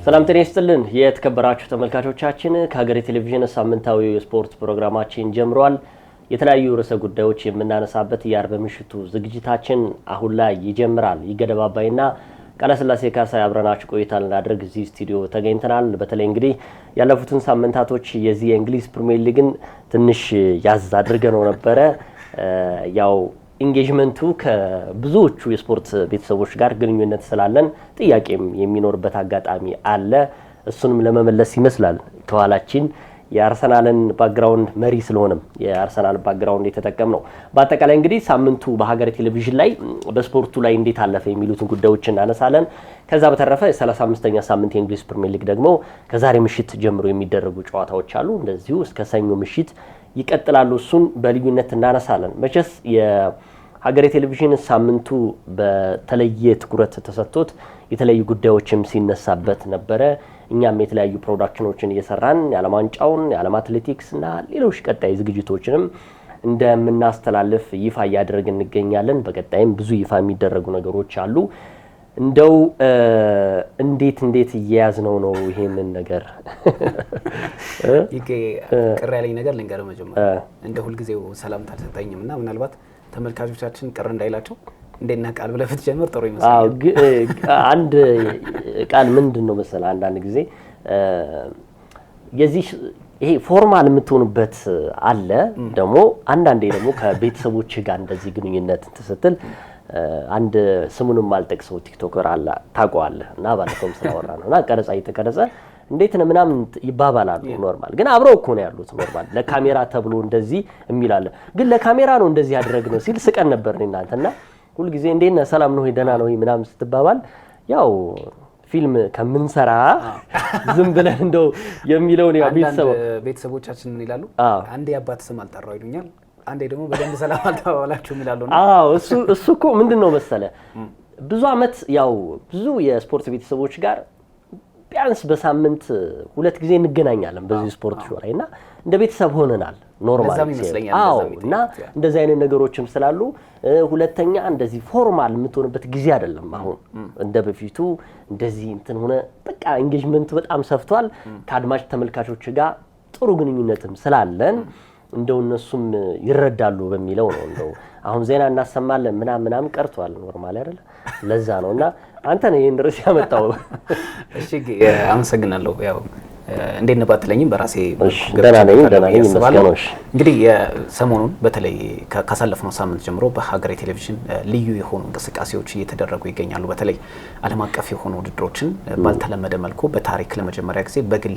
ሰላም ጤና ይስጥልን የተከበራችሁ ተመልካቾቻችን ከሀገሬ ቴሌቪዥን ሳምንታዊ ስፖርት ፕሮግራማችን ጀምሯል። የተለያዩ ርዕሰ ጉዳዮች የምናነሳበት የአርብ ምሽቱ ዝግጅታችን አሁን ላይ ይጀምራል። ይገደባባይና ቃለስላሴ ካሳይ አብረናችሁ ቆይታ ልናደርግ እዚህ ስቱዲዮ ተገኝተናል። በተለይ እንግዲህ ያለፉትን ሳምንታቶች የዚህ የእንግሊዝ ፕሪሚየር ሊግን ትንሽ ያዝ አድርገነው ነበረ። ያው ኢንጌጅመንቱ ከብዙዎቹ የስፖርት ቤተሰቦች ጋር ግንኙነት ስላለን ጥያቄም የሚኖርበት አጋጣሚ አለ። እሱንም ለመመለስ ይመስላል ከኋላችን የአርሰናልን ባክግራውንድ መሪ ስለሆነም የአርሰናል ባክግራውንድ የተጠቀም ነው። በአጠቃላይ እንግዲህ ሳምንቱ በሀገሬ ቴሌቪዥን ላይ በስፖርቱ ላይ እንዴት አለፈ የሚሉትን ጉዳዮች እናነሳለን። ከዛ በተረፈ የ35ኛ ሳምንት የእንግሊዝ ፕሪሚየር ሊግ ደግሞ ከዛሬ ምሽት ጀምሮ የሚደረጉ ጨዋታዎች አሉ። እንደዚሁ እስከ ሰኞ ምሽት ይቀጥላሉ። እሱን በልዩነት እናነሳለን። መቼስ የሀገሬ ቴሌቪዥን ሳምንቱ በተለየ ትኩረት ተሰጥቶት የተለያዩ ጉዳዮችም ሲነሳበት ነበረ። እኛም የተለያዩ ፕሮዳክሽኖችን እየሰራን የዓለም ዋንጫውን፣ የዓለም አትሌቲክስ እና ሌሎች ቀጣይ ዝግጅቶችንም እንደምናስተላልፍ ይፋ እያደረግን እንገኛለን። በቀጣይም ብዙ ይፋ የሚደረጉ ነገሮች አሉ። እንደው እንዴት እየያዝነው ነው ይሄንን ነገር? ቅር ያለኝ ነገር ልንገርህ። መጀመሪያ እንደ ሁልጊዜው ሰላምታ አልሰጠኝም እና ምናልባት ተመልካቾቻችን ቅር እንዳይላቸው እንደና ቃል ብለህ ብትጀምር ጥሩ ይመስላል። አንድ ቃል ምንድን ነው መሰለህ፣ አንዳንድ ጊዜ የዚህ ይሄ ፎርማል የምትሆንበት አለ። ደግሞ አንዳንዴ ደግሞ ከቤተሰቦች ጋር እንደዚህ ግንኙነት ስትል አንድ ስሙንም አልጠቅሰው ቲክቶከር አለ ታውቀዋለህ፣ እና ባለፈውም ስላወራ ነውና ቀረጻ እየተቀረጸ እንዴት ነው ምናምን ይባባላሉ። ኖርማል ግን አብረው እኮ ነው ያሉት። ኖርማል ለካሜራ ተብሎ እንደዚህ የሚላል ግን ለካሜራ ነው እንደዚህ ያደረግነው ሲል ስቀን ነበር እናንተና ሁሉ ጊዜ እንዴት ነህ ሰላም ነው ደህና ነው ምናምን ስትባባል ያው ፊልም ከምንሰራ ዝም ብለን እንደው የሚለውን ያው ቤተሰቦቻችን ምን ይላሉ? አንዴ አባት ስም አልጠራው ይሉኛል፣ አንዴ ደግሞ በደንብ ሰላም አልተባባላችሁ ይላሉ። እሱ እኮ ምንድነው መሰለ ብዙ አመት ያው ብዙ የስፖርት ቤተሰቦች ጋር ቢያንስ በሳምንት 2 ጊዜ እንገናኛለን በዚህ ስፖርት ሾው ላይ እና እንደ ቤተሰብ ሆነናል። ኖርማል እና እንደዚህ አይነት ነገሮችም ስላሉ ሁለተኛ እንደዚህ ፎርማል የምትሆንበት ጊዜ አይደለም። አሁን እንደ በፊቱ እንደዚህ እንትን ሆነ በቃ ኢንጌጅመንቱ በጣም ሰፍቷል። ከአድማጭ ተመልካቾች ጋር ጥሩ ግንኙነትም ስላለን እንደው እነሱም ይረዳሉ በሚለው ነው። እንደው አሁን ዜና እናሰማለን ምናምን ቀርቷል። ኖርማል አይደለ? ለዛ ነውና አንተ ነህ ይሄን ርዕስ ያመጣው። እሺ አመሰግናለሁ። ያው እንዴት ነው ባትለኝም በራሴ ደህና ነኝ መስገኖሽ። እንግዲህ ሰሞኑን በተለይ ካሳለፍነው ሳምንት ጀምሮ በሀገሬ ቴሌቪዥን ልዩ የሆኑ እንቅስቃሴዎች እየተደረጉ ይገኛሉ። በተለይ ዓለም አቀፍ የሆኑ ውድድሮችን ባልተለመደ መልኩ በታሪክ ለመጀመሪያ ጊዜ በግል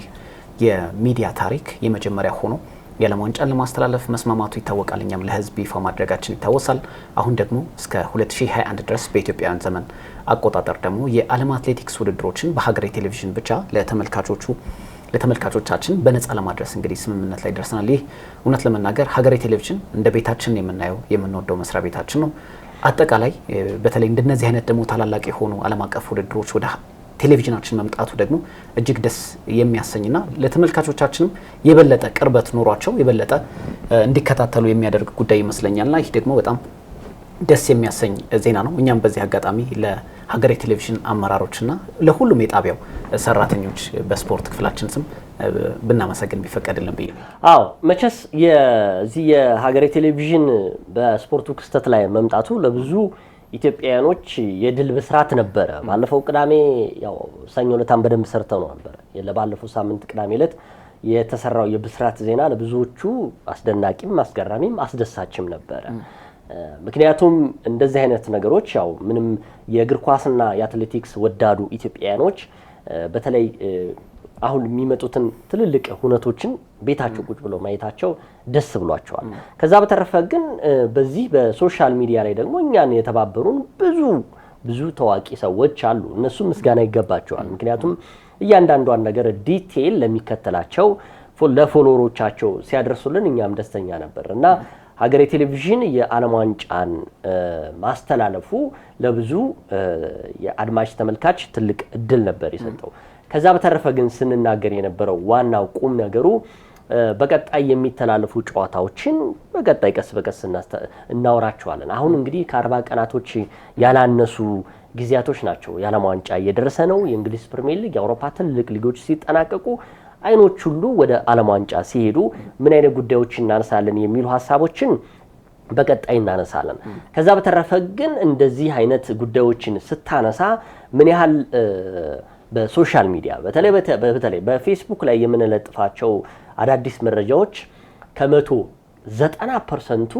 የሚዲያ ታሪክ የመጀመሪያ ሆኖ የዓለም ዋንጫን ለማስተላለፍ መስማማቱ ይታወቃል። እኛም ለህዝብ ይፋ ማድረጋችን ይታወሳል። አሁን ደግሞ እስከ 2021 ድረስ በኢትዮጵያውያን ዘመን አቆጣጠር ደግሞ የዓለም አትሌቲክስ ውድድሮችን በሀገሬ ቴሌቪዥን ብቻ ለተመልካቾቻችን በነፃ ለማድረስ እንግዲህ ስምምነት ላይ ደርሰናል። ይህ እውነት ለመናገር ሀገሬ ቴሌቪዥን እንደ ቤታችን የምናየው የምንወደው መስሪያ ቤታችን ነው። አጠቃላይ በተለይ እንደነዚህ አይነት ደግሞ ታላላቅ የሆኑ ዓለም አቀፍ ውድድሮች ወደ ቴሌቪዥናችን መምጣቱ ደግሞ እጅግ ደስ የሚያሰኝና ለተመልካቾቻችንም የበለጠ ቅርበት ኖሯቸው የበለጠ እንዲከታተሉ የሚያደርግ ጉዳይ ይመስለኛልና ይህ ደግሞ በጣም ደስ የሚያሰኝ ዜና ነው። እኛም በዚህ አጋጣሚ ለሀገሬ ቴሌቪዥን አመራሮችና ለሁሉም የጣቢያው ሰራተኞች በስፖርት ክፍላችን ስም ብናመሰግን ቢፈቀድልን ብዬ። መቼስ የዚህ የሀገሬ ቴሌቪዥን በስፖርቱ ክስተት ላይ መምጣቱ ለብዙ ኢትዮጵያውያኖች የድል ብስራት ነበረ። ባለፈው ቅዳሜ ያው ሰኞ ዕለታን በደንብ ሰርተው ነበር። ለባለፈው ሳምንት ቅዳሜ ዕለት የተሰራው የብስራት ዜና ለብዙዎቹ አስደናቂም አስገራሚም አስደሳችም ነበረ። ምክንያቱም እንደዚህ አይነት ነገሮች ያው ምንም የእግር ኳስና የአትሌቲክስ ወዳዱ ኢትዮጵያውያኖች በተለይ አሁን የሚመጡትን ትልልቅ ሁነቶችን ቤታቸው ቁጭ ብለው ማየታቸው ደስ ብሏቸዋል። ከዛ በተረፈ ግን በዚህ በሶሻል ሚዲያ ላይ ደግሞ እኛን የተባበሩን ብዙ ታዋቂ ሰዎች አሉ። እነሱ ምስጋና ይገባቸዋል። ምክንያቱም እያንዳንዷን ነገር ዲቴል ለሚከተላቸው ለፎሎወሮቻቸው ሲያደርሱልን እኛም ደስተኛ ነበር እና ሀገሬ ቴሌቪዥን የዓለም ዋንጫን ማስተላለፉ ለብዙ የአድማጭ ተመልካች ትልቅ እድል ነበር የሰጠው። ከዛ በተረፈ ግን ስንናገር የነበረው ዋናው ቁም ነገሩ በቀጣይ የሚተላለፉ ጨዋታዎችን በቀጣይ ቀስ በቀስ እናወራቸዋለን። አሁን እንግዲህ ከ40 ቀናቶች ያላነሱ ጊዜያቶች ናቸው። የዓለም ዋንጫ እየደረሰ ነው። የእንግሊዝ ፕሪሚየር ሊግ፣ የአውሮፓ ትልልቅ ሊጎች ሲጠናቀቁ አይኖች ሁሉ ወደ ዓለም ዋንጫ ሲሄዱ ምን አይነት ጉዳዮችን እናነሳለን የሚሉ ሀሳቦችን በቀጣይ እናነሳለን። ከዛ በተረፈ ግን እንደዚህ አይነት ጉዳዮችን ስታነሳ ምን ያህል በሶሻል ሚዲያ በተለይ በፌስቡክ ላይ የምንለጥፋቸው አዳዲስ መረጃዎች ከ90%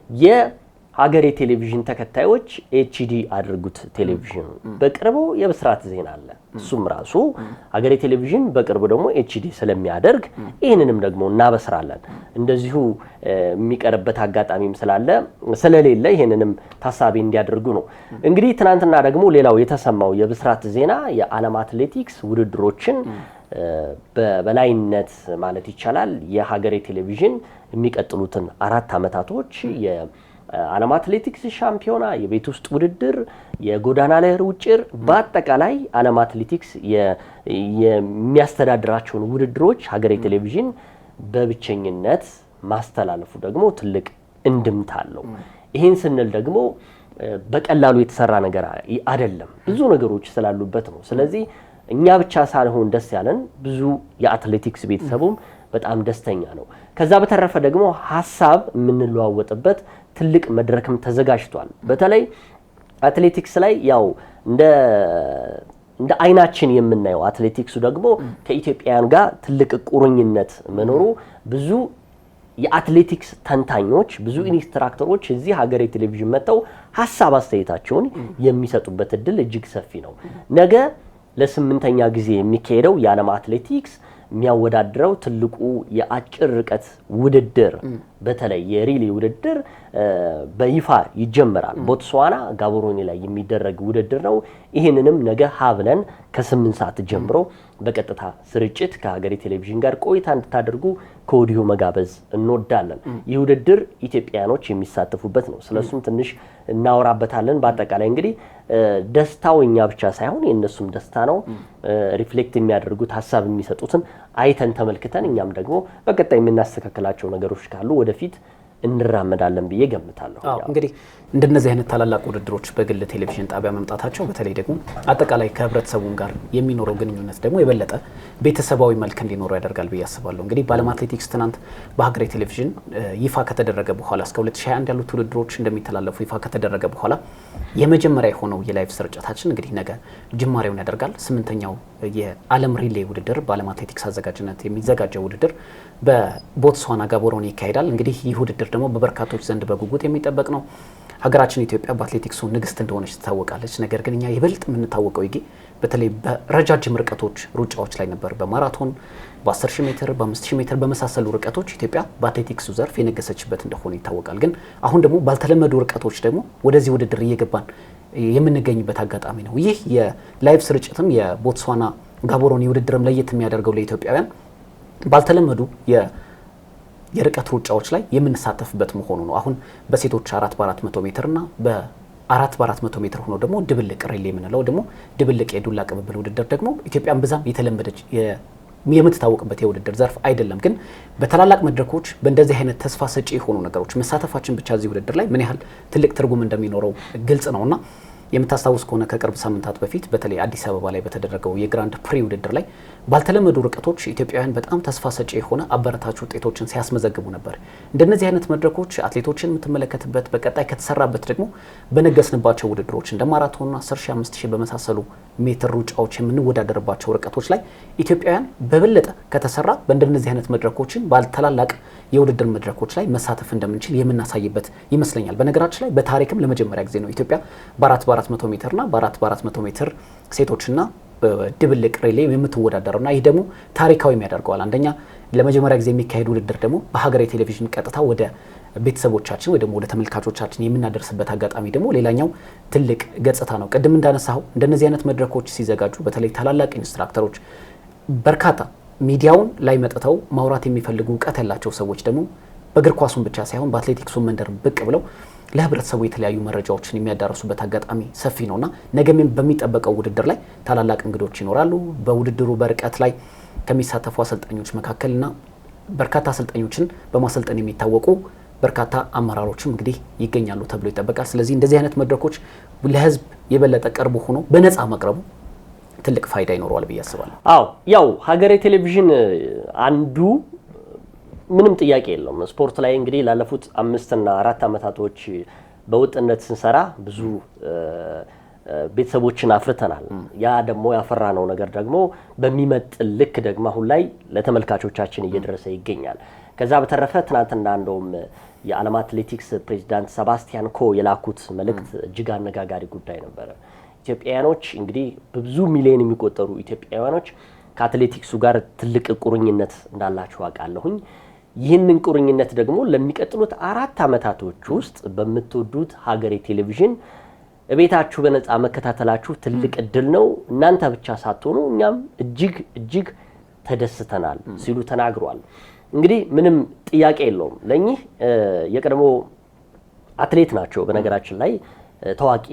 የሀገሬ ቴሌቪዥን ተከታዮች ኤችዲ አድርጉት ቴሌቪዥን በቅርቡ የብስራት ዜና አለ። እሱም ራሱ ሀገሬ ቴሌቪዥን በቅርቡ ደግሞ ኤችዲ ስለሚያደርግ ይህንንም ደግሞ እናበስራለን። እንደዚሁ የሚቀርበት አጋጣሚም ስለሌለ ይህንንም ታሳቢ እንዲያደርጉ ነው። እንግዲህ ትናንትና ደግሞ ሌላው የተሰማው የብስራት ዜና የዓለም አትሌቲክስ ውድድሮችን በበላይነት ማለት ይቻላል የሀገሬ ቴሌቪዥን የሚቀጥሉትን 4 ዓመታቶች የዓለም አትሌቲክስ ሻምፒዮና፣ የቤት ውስጥ ውድድር፣ የጎዳና ላይ ሩጫ በአጠቃላይ ዓለም አትሌቲክስ የሚያስተዳድራቸውን ውድድሮች ሀገሬ ቴሌቪዥን በብቸኝነት ማስተላለፉ ደግሞ ትልቅ እንድምታ አለው። ይህን ስንል ደግሞ በቀላሉ የተሰራ ነገር አይደለም፣ ብዙ ነገሮች ስላሉበት ነው። ስለዚህ እኛ ብቻ ሳይሆን ደስ ያለን ብዙ የአትሌቲክስ ቤተሰቡም በጣም ደስተኛ ነው። ከዛ በተረፈ ደግሞ ሀሳብ የምንለዋወጥበት ትልቅ መድረክም ተዘጋጅቷል። በተለይ አትሌቲክስ ላይ ያው እንደ አይናችን የምናየው አትሌቲክሱ ደግሞ ከኢትዮጵያውያን ጋር ትልቅ ቁርኝነት መኖሩ ብዙ የአትሌቲክስ ተንታኞች ብዙ ኢንስትራክተሮች እዚህ ሀገሬ ቴሌቪዥን መጥተው ሀሳብ አስተያየታቸውን የሚሰጡበት እድል እጅግ ሰፊ ነው። ነገ ለ8ኛ ጊዜ የሚካሄደው የዓለም አትሌቲክስ የሚያወዳድረው ትልቁ የአጭር ርቀት ውድድር በተለይ የሪሊ ውድድር በይፋ ይጀምራል። ቦትስዋና ጋቦሮኒ ላይ የሚደረግ ውድድር ነው። ይህንንም ነገ ሀብለን ከ8 ሰዓት ጀምሮ በቀጥታ ስርጭት ከሀገሬ ቴሌቪዥን ጋር ቆይታ እንድታደርጉ ከወዲሁ መጋበዝ እንወዳለን። ይህ ውድድር ኢትዮጵያኖች የሚሳተፉበት ነው። ስለሱም ትንሽ እናወራበታለን። በአጠቃላይ እንግዲህ ደስታው እኛ ብቻ ሳይሆን የእነሱም ደስታ ነው። ሪፍሌክት የሚያደርጉት ሀሳብ የሚሰጡትን አይተን ተመልክተን እኛም ደግሞ በቀጣይ የምናስተካክላቸው ነገሮች ካሉ ወደፊት እንራመዳለን ብዬ ገምታለሁ። እንግዲህ እንደነዚህ አይነት ታላላቅ ውድድሮች በግል ቴሌቪዥን ጣቢያ መምጣታቸው በተለይ ደግሞ አጠቃላይ ከህብረተሰቡም ጋር የሚኖረው ግንኙነት ደግሞ የበለጠ ቤተሰባዊ መልክ እንዲኖረው ያደርጋል ብዬ አስባለሁ። እንግዲህ በዓለም አትሌቲክስ ትናንት በሀገሬ ቴሌቪዥን ይፋ ከተደረገ በኋላ እስከ 2021 ያሉት ውድድሮች እንደሚተላለፉ ይፋ ከተደረገ በኋላ የመጀመሪያ የሆነው የላይቭ ስርጭታችን እንግዲህ ነገ ጅማሬውን ያደርጋል። 8ኛው የዓለም ሪሌ ውድድር በዓለም አትሌቲክስ አዘጋጅነት የሚዘጋጀው ውድድር በቦትስዋና ጋቦሮኒ ይካሄዳል። እንግዲህ ይህ ውድድር ደግሞ በበርካቶች ዘንድ በጉጉት የሚጠበቅ ነው። ሀገራችን ኢትዮጵያ በአትሌቲክሱ ንግስት እንደሆነች ትታወቃለች። ነገር ግን እኛ ይበልጥ የምንታወቀው በተለይ በረጃጅም ርቀቶች ሩጫዎች ላይ ነበር። በማራቶን፣ በ10,000 ሜትር፣ በ5,000 ሜትር በመሳሰሉ ርቀቶች ኢትዮጵያ በአትሌቲክሱ ዘርፍ የነገሰችበት እንደሆነ ይታወቃል። ግን አሁን ደግሞ ባልተለመዱ ርቀቶች ደግሞ ወደዚህ ውድድር እየገባን የምንገኝበት አጋጣሚ ነው። ይህ የላይቭ ስርጭትም የቦትስዋና ጋቦሮኒ ውድድርም ለየት የሚያደርገው ለኢትዮጵያውያን ባልተለመዱ የርቀት ሩጫዎች ላይ የምንሳተፍበት መሆኑ ነው። አሁን በሴቶች 4x400 ሜትር እና በ4x400 ሜትር ሆኖ ደግሞ ድብልቅ ሪሌ የምንለው ደግሞ ድብልቅ የዱላ ቅብብል ውድድር ደግሞ ኢትዮጵያን ብዛም የተለመደች የምትታወቅበት የውድድር ዘርፍ አይደለም። ግን በታላላቅ መድረኮች በእንደዚህ አይነት ተስፋ ሰጪ የሆኑ ነገሮች መሳተፋችን ብቻ እዚህ ውድድር ላይ ምን ያህል ትልቅ ትርጉም እንደሚኖረው ግልጽ ነውና የምታስታውስ ከሆነ ከቅርብ ሳምንታት በፊት በተለይ አዲስ አበባ ላይ በተደረገው የግራንድ ፕሪ ውድድር ላይ ባልተለመዱ ርቀቶች ኢትዮጵያውያን በጣም ተስፋ ሰጪ የሆነ አበረታች ውጤቶችን ሲያስመዘግቡ ነበር። እንደነዚህ አይነት መድረኮች አትሌቶችን የምትመለከትበት በቀጣይ ከተሰራበት ደግሞ በነገስንባቸው ውድድሮች እንደ ማራቶን፣ 10,000፣ 5,000 በመሳሰሉ ሜትር ሩጫዎች የምንወዳደርባቸው ርቀቶች ላይ ኢትዮጵያውያን በበለጠ ከተሰራ በእንደነዚህ አይነት መድረኮችን ባልተላላቅ የውድድር መድረኮች ላይ መሳተፍ እንደምንችል የምናሳይበት ይመስለኛል። በነገራችን ላይ በታሪክም ለመጀመሪያ ጊዜ ነው ኢትዮጵያ በ4x400 ሜትር እና በ4x400 ሜትር ሴቶችና በድብልቅ ሪሌ የምትወዳደረውና ይህ ደግሞ ታሪካዊ ያደርገዋል። አንደኛ ለመጀመሪያ ጊዜ የሚካሄድ ውድድር ደግሞ በሀገሬ ቴሌቪዥን ቀጥታ ወደ ቤተሰቦቻችን ወይ ደግሞ ወደ ተመልካቾቻችን የምናደርስበት አጋጣሚ ደግሞ ሌላኛው ትልቅ ገጽታ ነው። ቅድም እንዳነሳው እንደነዚህ አይነት መድረኮች ሲዘጋጁ በተለይ ታላላቅ ኢንስትራክተሮች በርካታ ሚዲያውን ላይ መጥተው ማውራት የሚፈልጉ እውቀት ያላቸው ሰዎች ደግሞ በእግር ኳሱን ብቻ ሳይሆን በአትሌቲክሱ መንደር ብቅ ብለው ለህብረተሰቡ የተለያዩ መረጃዎችን የሚያዳርሱበት አጋጣሚ ሰፊ ነውና ነገም በሚጠበቀው ውድድር ላይ ታላላቅ እንግዶች ይኖራሉ። በውድድሩ በርቀት ላይ ከሚሳተፉ አሰልጣኞች መካከልና በርካታ አሰልጣኞችን በማሰልጠን የሚታወቁ በርካታ አመራሮችም እንግዲህ ይገኛሉ ተብሎ ይጠበቃል። ስለዚህ እንደዚህ አይነት መድረኮች ለህዝብ የበለጠ ቅርቡ ሆኖ በነፃ መቅረቡ ትልቅ ፋይዳ ይኖረዋል ብዬ አስባለሁ። አዎ ያው ሀገሬ ቴሌቪዥን አንዱ ምንም ጥያቄ የለውም ስፖርት ላይ እንግዲህ ላለፉት 5 እና 4 አመታቶች በውጥነት ስንሰራ ብዙ ቤተሰቦችን አፍርተናል። ያ ደግሞ ያፈራነው ነገር ደግሞ በሚመጥን ልክ ደግሞ አሁን ላይ ለተመልካቾቻችን እየደረሰ ይገኛል። ከዛ በተረፈ ትናንትና እንደውም የዓለም አትሌቲክስ ፕሬዝዳንት ሰባስቲያን ኮ የላኩት መልእክት እጅግ አነጋጋሪ ጉዳይ ነበር። ኢትዮጵያውያኖች እንግዲህ በብዙ ሚሊዮን የሚቆጠሩ ኢትዮጵያውያኖች ከአትሌቲክሱ ጋር ትልቅ ቁርኝነት እንዳላቸው አውቃለሁኝ። ይህንን ቁርኝነት ደግሞ ለሚቀጥሉት 4 አመታቶች ውስጥ በምትወዱት ሀገሬ ቴሌቪዥን እቤታችሁ በነፃ መከታተላችሁ ትልቅ እድል ነው። እናንተ ብቻ ሳትሆኑ እኛም እጅግ ተደስተናል ሲሉ ተናግሯል። እንግዲህ ምንም ጥያቄ የለውም። ለኚህ የቀድሞ አትሌት ናቸው። በነገራችን ላይ ታዋቂ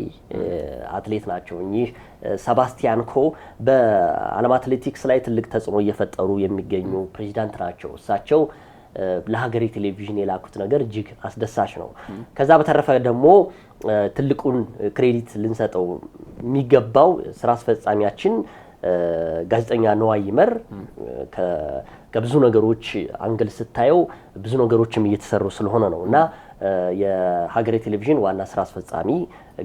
አትሌት ናቸው። እኚህ ሰባስቲያን ኮ በዓለም አትሌቲክስ ላይ ትልቅ ተጽዕኖ እየፈጠሩ የሚገኙ ፕሬዝዳንት ናቸው። እሳቸው ለሀገሬ ቴሌቪዥን የላኩት ነገር እጅግ አስደሳች ነው። ከዛ በተረፈ ደግሞ ትልቁን ክሬዲት ልንሰጠው የሚገባው ስራ አስፈጻሚያችን ጋዜጠኛ ነዋይ ይመር ከብዙ ነገሮች አንግል ስታየው ብዙ ነገሮችም እየተሰሩ ስለሆነ ነው እና የሀገሬ ቴሌቪዥን ዋና ስራ አስፈጻሚ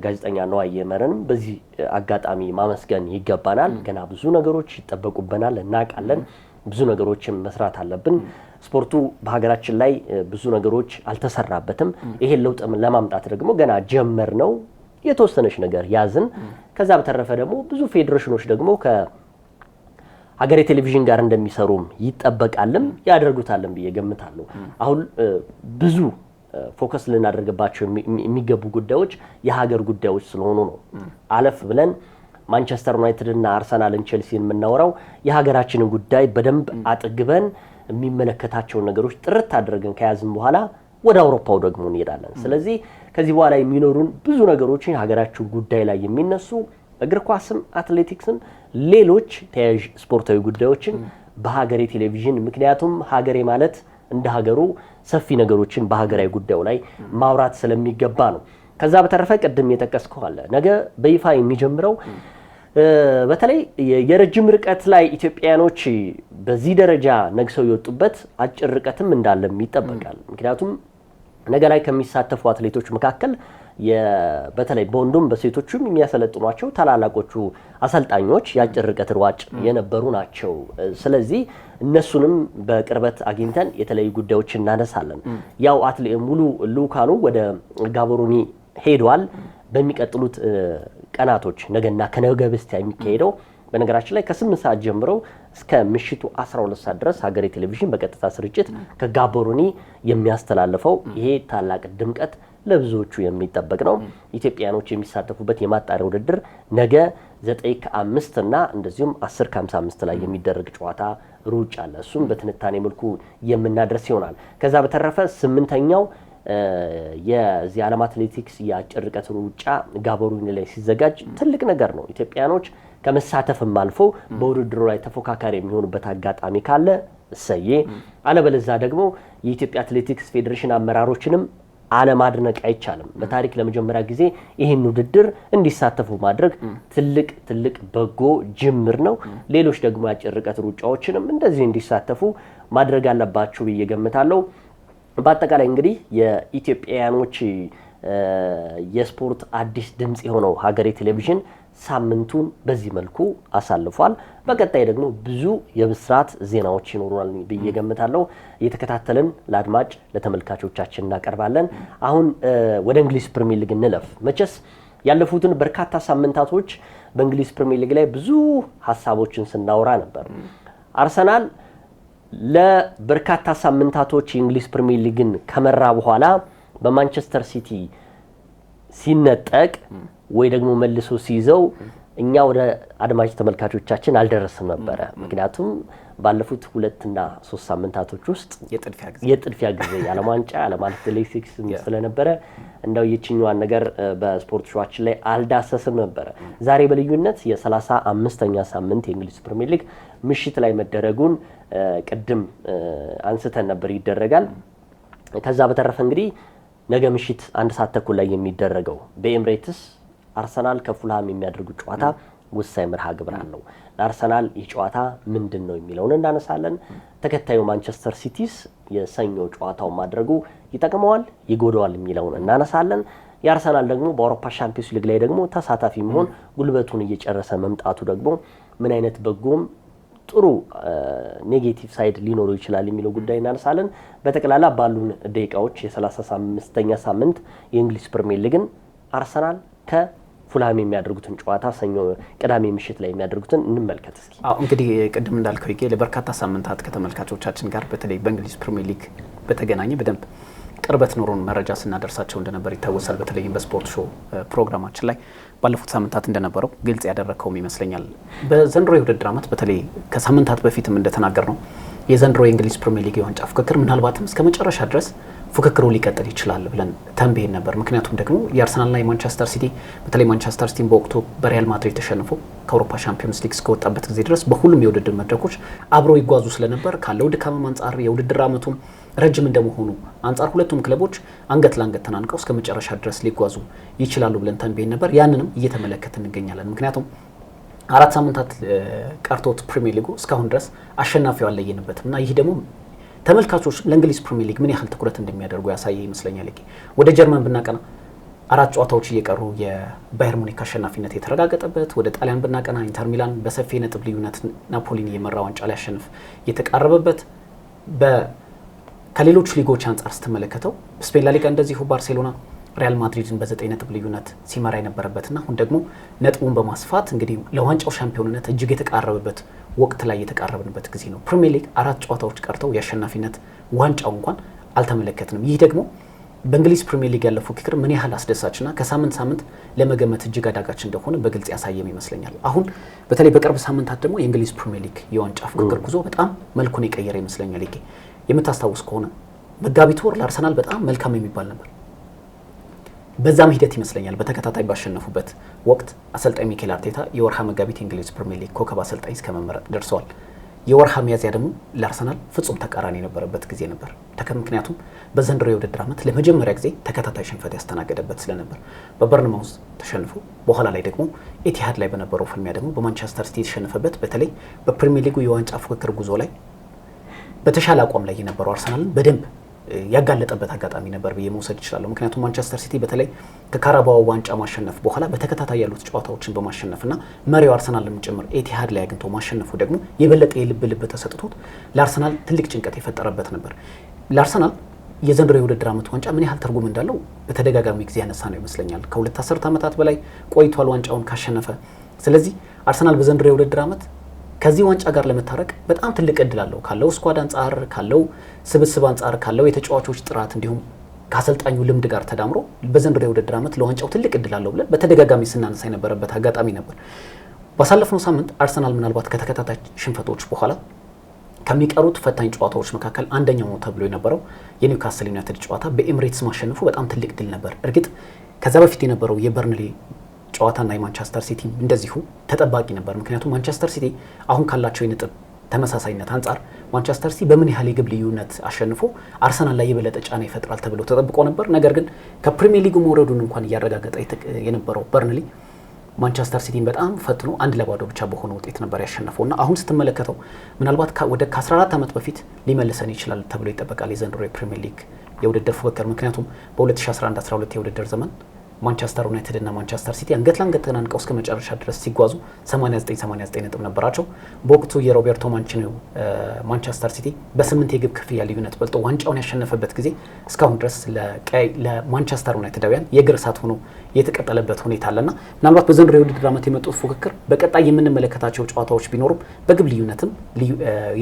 ጋዜጠኛ ነዋይ ይመርን በዚህ አጋጣሚ ማመስገን ይገባናል። ገና ብዙ ነገሮች ይጠበቁብናል፣ እናውቃለን። ብዙ ነገሮችን መስራት አለብን። ስፖርቱ በሀገራችን ላይ ብዙ ነገሮች አልተሰራበትም። ይሄን ለውጥ ለማምጣት ደግሞ ገና ጀመር ነው። የተወሰነች ነገር ያዝን። ከዛ በተረፈ ደግሞ ብዙ ፌዴሬሽኖች ደግሞ ከሀገሬ ቴሌቪዥን ጋር እንደሚሰሩም ይጠበቃልም ያደርጉታልም ብዬ ገምታለሁ። አሁን ብዙ ፎከስ ልናደርግባቸው የሚገቡ ጉዳዮች የሀገር ጉዳዮች ስለሆኑ ነው። አለፍ ብለን ማንቸስተር ዩናይትድ እና አርሰናልን ቼልሲን የምናወራው የሀገራችንን ጉዳይ በደንብ አጥግበን የሚመለከታቸውን ነገሮች ጥርት አድርገን ከያዝን በኋላ ወደ አውሮፓው ደግሞ እንሄዳለን። ስለዚህ ከዚህ በኋላ የሚኖሩን ብዙ ነገሮች የሀገራችን ጉዳይ ላይ የሚነሱ እግር ኳስም አትሌቲክስም ሌሎች ተያያዥ ስፖርታዊ ጉዳዮችን በሀገሬ ቴሌቪዥን ምክንያቱም ሀገሬ ማለት እንደ ሀገሩ ሰፊ ነገሮችን በሀገራዊ ጉዳዩ ላይ ማውራት ስለሚገባ ነው። ከዛ በተረፈ ቀደም የጠቀስከው አለ ነገ በይፋ የሚጀምረው በተለይ የረጅም ርቀት ላይ ኢትዮጵያኖች በዚህ ደረጃ ነግሰው የወጡበት አጭር ርቀትም እንዳለም ይጠበቃል። ምክንያቱም ነገ ላይ ከሚሳተፉ አትሌቶች መካከል በተለይ በወንዱም በሴቶቹም የሚያሰለጥኗቸው ታላላቆቹ አሰልጣኞች የአጭር ርቀት ሯጭ የነበሩ ናቸው። ስለዚህ እነሱንም በቅርበት አግኝተን የተለያዩ ጉዳዮችን እናነሳለን። ያው ሙሉ ልኡካኑ ወደ ጋቦሮኒ ሄዷል። በሚቀጥሉት ቀናቶች ነገና ከነገ በስቲያ የሚካሄደው በነገራችን ላይ ከ8 ሰዓት ጀምሮ እስከ ምሽቱ 12 ሰዓት ድረስ ሀገሬ ቴሌቪዥን በቀጥታ ስርጭት ከጋቦሮኒ የሚያስተላልፈው ይሄ ታላቅ ድምቀት ለብዙዎቹ የሚጠበቅ ነው። ኢትዮጵያኖች የሚሳተፉበት የማጣሪያ ውድድር ነገ 9:05 እና እንደዚሁም 10:55 ላይ የሚደረግ ጨዋታ ሩጫ አለ። እሱም በትንታኔ መልኩ የምናደርስ ይሆናል። ከዛ በተረፈ 8ኛው የዚህ ዓለም አትሌቲክስ የአጭር ርቀት ሩጫ ጋቦሮኒ ላይ ሲዘጋጅ ትልቅ ነገር ነው። ኢትዮጵያኖች ከመሳተፍም አልፎ በውድድሩ ላይ ተፎካካሪ የሚሆኑበት አጋጣሚ ካለ እሰዬ፣ አለበለዚያ ደግሞ የኢትዮጵያ አትሌቲክስ ፌዴሬሽን አመራሮችንም አለማድነቅ አይቻልም። በታሪክ ለመጀመሪያ ጊዜ ይህን ውድድር እንዲሳተፉ ማድረግ ትልቅ በጎ ጅምር ነው። ሌሎች ደግሞ የአጭር ርቀት ሩጫዎችንም እንደዚህ እንዲሳተፉ ማድረግ አለባቸው ብዬ ገምታለሁ። በአጠቃላይ እንግዲህ የኢትዮጵያኖች የስፖርት አዲስ ድምጽ የሆነው ሀገሬ ቴሌቪዥን ሳምንቱን በዚህ መልኩ አሳልፏል። በቀጣይ ደግሞ ብዙ የብስራት ዜናዎች ይኖሩናል ብዬ ገምታለሁ። እየተከታተልን ለአድማጭ ለተመልካቾቻችን እናቀርባለን። አሁን ወደ እንግሊዝ ፕሪሚየር ሊግ እንለፍ። መቼስ ያለፉትን በርካታ ሳምንታቶች በእንግሊዝ ፕሪሚየር ሊግ ላይ ብዙ ሀሳቦችን ስናወራ ነበር። አርሰናል ለበርካታ ሳምንታቶች የእንግሊዝ ፕሪሚየር ሊግን ከመራ በኋላ በማንቸስተር ሲቲ ሲነጠቅ ወይ ደግሞ መልሶ ሲይዘው እኛ ወደ አድማጭ ተመልካቾቻችን አልደረስም ነበር። ምክንያቱም ባለፉት 2 እና 3 ሳምንታቶች ውስጥ የጥድፊያ ጊዜ የዓለም ዋንጫ የዓለም አትሌቲክስ ስለነበረ እንደው የችኛዋን ነገር በስፖርት ሾዋችን ላይ አልዳሰስም ነበር። ዛሬ በልዩነት የ35ኛ ሳምንት የእንግሊዝ ፕሪሚየር ሊግ ምሽት ላይ መደረጉን ቅድም አንስተን ነበር ይደረጋል። ከዛ በተረፈ እንግዲህ ነገ ምሽት 1 ሰዓት ተኩል ላይ የሚደረገው በኤምሬትስ አርሰናል ከፉልሃም የሚያደርጉት ጨዋታ ወሳኝ መርሃ ግብር አለው። ለአርሰናል ይህ ጨዋታ ምንድነው የሚለውን እናነሳለን። ተከታዩ ማንቸስተር ሲቲስ የሰኞ ጨዋታው ማድረጉ ይጠቅመዋል ይጎዳዋል የሚለውን እናነሳለን። የአርሰናል ደግሞ በአውሮፓ ሻምፒዮንስ ሊግ ላይ ደግሞ ተሳታፊ መሆን ጉልበቱን እየጨረሰ መምጣቱ ደግሞ ምን አይነት በጎም ጥሩ ኔጌቲቭ ሳይድ ሊኖረው ይችላል የሚለው ጉዳይ እናነሳለን። በተቀላላ ባሉን ደቂቃዎች የ35ኛ ሳምንት የእንግሊዝ ፕሪሚየር ሊግን አርሰናል ከፉልሃም የሚያደርጉትን ጨዋታ ሰኞ ቅዳሜ ምሽት ላይ የሚያደርጉትን እንመልከት እስኪ። እንግዲህ ቅድም እንዳልከው ይገ ለበርካታ ሳምንታት ከተመልካቾቻችን ጋር በተለይ በእንግሊዝ ፕሪሚየር ሊግ በተገናኘ በደንብ ቅርበት ኖሮን መረጃ ስናደርሳቸው እንደነበር ይታወሳል። በተለይም በስፖርት ሾው ፕሮግራማችን ላይ ባለፉት ሳምንታት እንደነበረው ግልጽ ያደረከውም ይመስለኛል። በዘንድሮ የውድድር ዓመት በተለይ ከሳምንታት በፊትም እንደተናገር ነው የዘንድሮ የእንግሊዝ ፕሪሚየር ሊግ የዋንጫ ፉክክር ምናልባትም እስከ መጨረሻ ድረስ ፉክክሩ ሊቀጥል ይችላል ብለን ተንብየን ነበር። ምክንያቱም ደግሞ የአርሰናልና የማንቸስተር ሲቲ በተለይ ማንቸስተር ሲቲ በወቅቱ በሪያል ማድሪድ ተሸንፎ ከአውሮፓ ሻምፒዮንስ ሊግ እስከወጣበት ጊዜ ድረስ በሁሉም የውድድር መድረኮች አብረው ይጓዙ ስለነበር ካለው ድካም አንጻር የውድድር ዓመቱም ረጅም እንደመሆኑ አንጻር ሁለቱም ክለቦች አንገት ለአንገት ተናንቀው እስከ መጨረሻ ድረስ ሊጓዙ ይችላሉ ብለን ተንብየን ነበር። ያንንም እየተመለከትን እንገኛለን። ምክንያቱም 4 ሳምንታት ቀርቶት ፕሪሚየር ሊጉ እስካሁን ድረስ አሸናፊው አለየንበትም እና ይህ ደግሞ ተመልካቾች ለእንግሊዝ ፕሪሚየር ሊግ ምን ያህል ትኩረት እንደሚያደርጉ ያሳየ ይመስለኛል። ወደ ጀርመን ብናቀና 4 ጨዋታዎች እየቀሩ የባየር ሙኒክ አሸናፊነት የተረጋገጠበት፣ ወደ ጣሊያን ብናቀና ኢንተር ሚላን በሰፊ ነጥብ ልዩነት ናፖሊን የመራ ዋንጫ ሊያሸንፍ የተቃረበበት፣ ከሌሎች ሊጎች አንጻር ስትመለከተው ስፔን ላሊጋ እንደዚሁ ባርሴሎና ሪያል ማድሪድን በ9 ነጥብ ልዩነት ሲመራ የነበረበትና አሁን ደግሞ ነጥቡን በማስፋት እንግዲህ ለዋንጫው ሻምፒዮንነት እጅግ የተቃረበበት ወቅት ላይ የተቃረብንበት ጊዜ ነው። ፕሪሚየር ሊግ 4 ጨዋታዎች ቀርተው የአሸናፊነት ዋንጫው እንኳን አልተመለከትንም። ይህ ደግሞ በእንግሊዝ ፕሪሚየር ሊግ ያለው ፉክክር ምን ያህል አስደሳችና ከሳምንት ሳምንት ለመገመት እጅግ አዳጋች እንደሆነ በግልጽ ያሳየም ይመስለኛል። አሁን በተለይ በቅርብ ሳምንታት ደግሞ የእንግሊዝ ፕሪሚየር ሊግ የዋንጫ ፉክክር ጉዞ በጣም መልኩን የቀየረ ይመስለኛል። የምታስታውስ ከሆነ መጋቢት ወር ለአርሰናል በጣም መልካም የሚባል ነበር። በዛም ሂደት ይመስለኛል በተከታታይ ባሸነፉበት ወቅት አሰልጣኝ ሚኬል አርቴታ የወርሃ መጋቢት የእንግሊዝ ፕሪሚየር ሊግ ኮከብ አሰልጣኝ እስከ መመረጥ ደርሰዋል። የወርሃ ሚያዝያ ደግሞ ለአርሰናል ፍጹም ተቃራኒ የነበረበት ጊዜ ነበር። ምክንያቱም በዘንድሮ የውድድር ዓመት ለመጀመሪያ ጊዜ ተከታታይ ሽንፈት ያስተናገደበት ስለነበር በበርንማውዝ ተሸንፎ በኋላ ላይ ደግሞ ኢቲሃድ ላይ በነበረው ፍልሚያ ደግሞ በማንቸስተር ሲቲ የተሸነፈበት በተለይ በፕሪሚየር ሊጉ የዋንጫ ፉክክር ጉዞ ላይ በተሻለ አቋም ላይ የነበረው አርሰናልን በደንብ ያጋለጠበት አጋጣሚ ነበር ብዬ መውሰድ ይችላል። ምክንያቱም ማንቸስተር ሲቲ በተለይ ከካራባኦ ዋንጫ ማሸነፍ በኋላ በተከታታይ ያሉት ጨዋታዎችን በማሸነፍና መሪው አርሰናልም ጭምር ኢቲሃድ ላይ አግኝቶ ማሸነፉ ደግሞ የበለጠ የልብ ተሰጥቶት ለአርሰናል ትልቅ ጭንቀት የፈጠረበት ነበር። ለአርሰናል የዘንድሮ የውድድር ዓመት ዋንጫ ምን ያህል ትርጉም እንዳለው በተደጋጋሚ ጊዜ ያነሳ ነው ይመስለኛል። ከ2 አስርት ዓመታት በላይ ቆይቷል ዋንጫውን ካሸነፈ። ስለዚህ አርሰናል በዘንድሮ የውድድር ዓመት ከዚህ ዋንጫ ጋር ለመታረቅ በጣም ትልቅ እድል አለው። ካለው ስኳድ አንጻር፣ ካለው ስብስብ አንጻር፣ ካለው የተጫዋቾች ጥራት እንዲሁም ከአሰልጣኙ ልምድ ጋር ተዳምሮ በዘንድሮ የውድድር ዓመት ለዋንጫው ትልቅ እድል አለው ብለን በተደጋጋሚ ስናነሳ የነበረበት አጋጣሚ ነበር። ባሳለፍነው ሳምንት አርሰናል ምናልባት ከተከታታይ ሽንፈቶች በኋላ ከሚቀሩት ፈታኝ ጨዋታዎች መካከል አንደኛው ነው ተብሎ የነበረው የኒውካስል ዩናይትድ ጨዋታ በኤምሬትስ ማሸነፉ በጣም ትልቅ ድል ነበር። እርግጥ ከዛ በፊት የነበረው የበርንሊ ጨዋታና የማንቸስተር ሲቲ እንደዚሁ ተጠባቂ ነበር። ምክንያቱም ማንቸስተር ሲቲ አሁን ካላቸው የነጥብ ተመሳሳይነት አንጻር ማንቸስተር ሲቲ በምን ያህል የግብ ልዩነት አሸንፎ አርሰናል ላይ የበለጠ ጫና ይፈጥራል ተብሎ ተጠብቆ ነበር። ነገር ግን ከፕሪሚየር ሊጉ መውረዱን እንኳን እያረጋገጠ የነበረው በርንሊ ማንቸስተር ሲቲን በጣም ፈትኖ 1-0 ብቻ በሆነ ውጤት ነበር ያሸነፈውና አሁን ስትመለከተው ምናልባት ወደ ከ14 ዓመት በፊት ሊመልሰን ይችላል ተብሎ ይጠበቃል የዘንድሮ የፕሪሚየር ሊግ የውድድር ፉክክር። ምክንያቱም በ2011-12 የውድድር ዘመን ማንቸስተር ዩናይትድ እና ማንቸስተር ሲቲ አንገት ለአንገት ተናንቀው እስከ መጨረሻ ድረስ ሲጓዙ 89 ነጥብ ነበራቸው። በወቅቱ የሮቤርቶ ማንቺኒዮ ማንቸስተር ሲቲ በ8 የግብ ክፍያ ልዩነት በልጦ ዋንጫውን ያሸነፈበት ጊዜ እስካሁን ድረስ ለማንቸስተር ዩናይትዳውያን የእግር እሳት ሆኖ የተቀጠለበት ሁኔታ አለና ምናልባት በዘንድሮ የውድድር ዓመት የመጡት ፉክክር በቀጣይ የምንመለከታቸው ጨዋታዎች ቢኖሩም በግብ ልዩነትም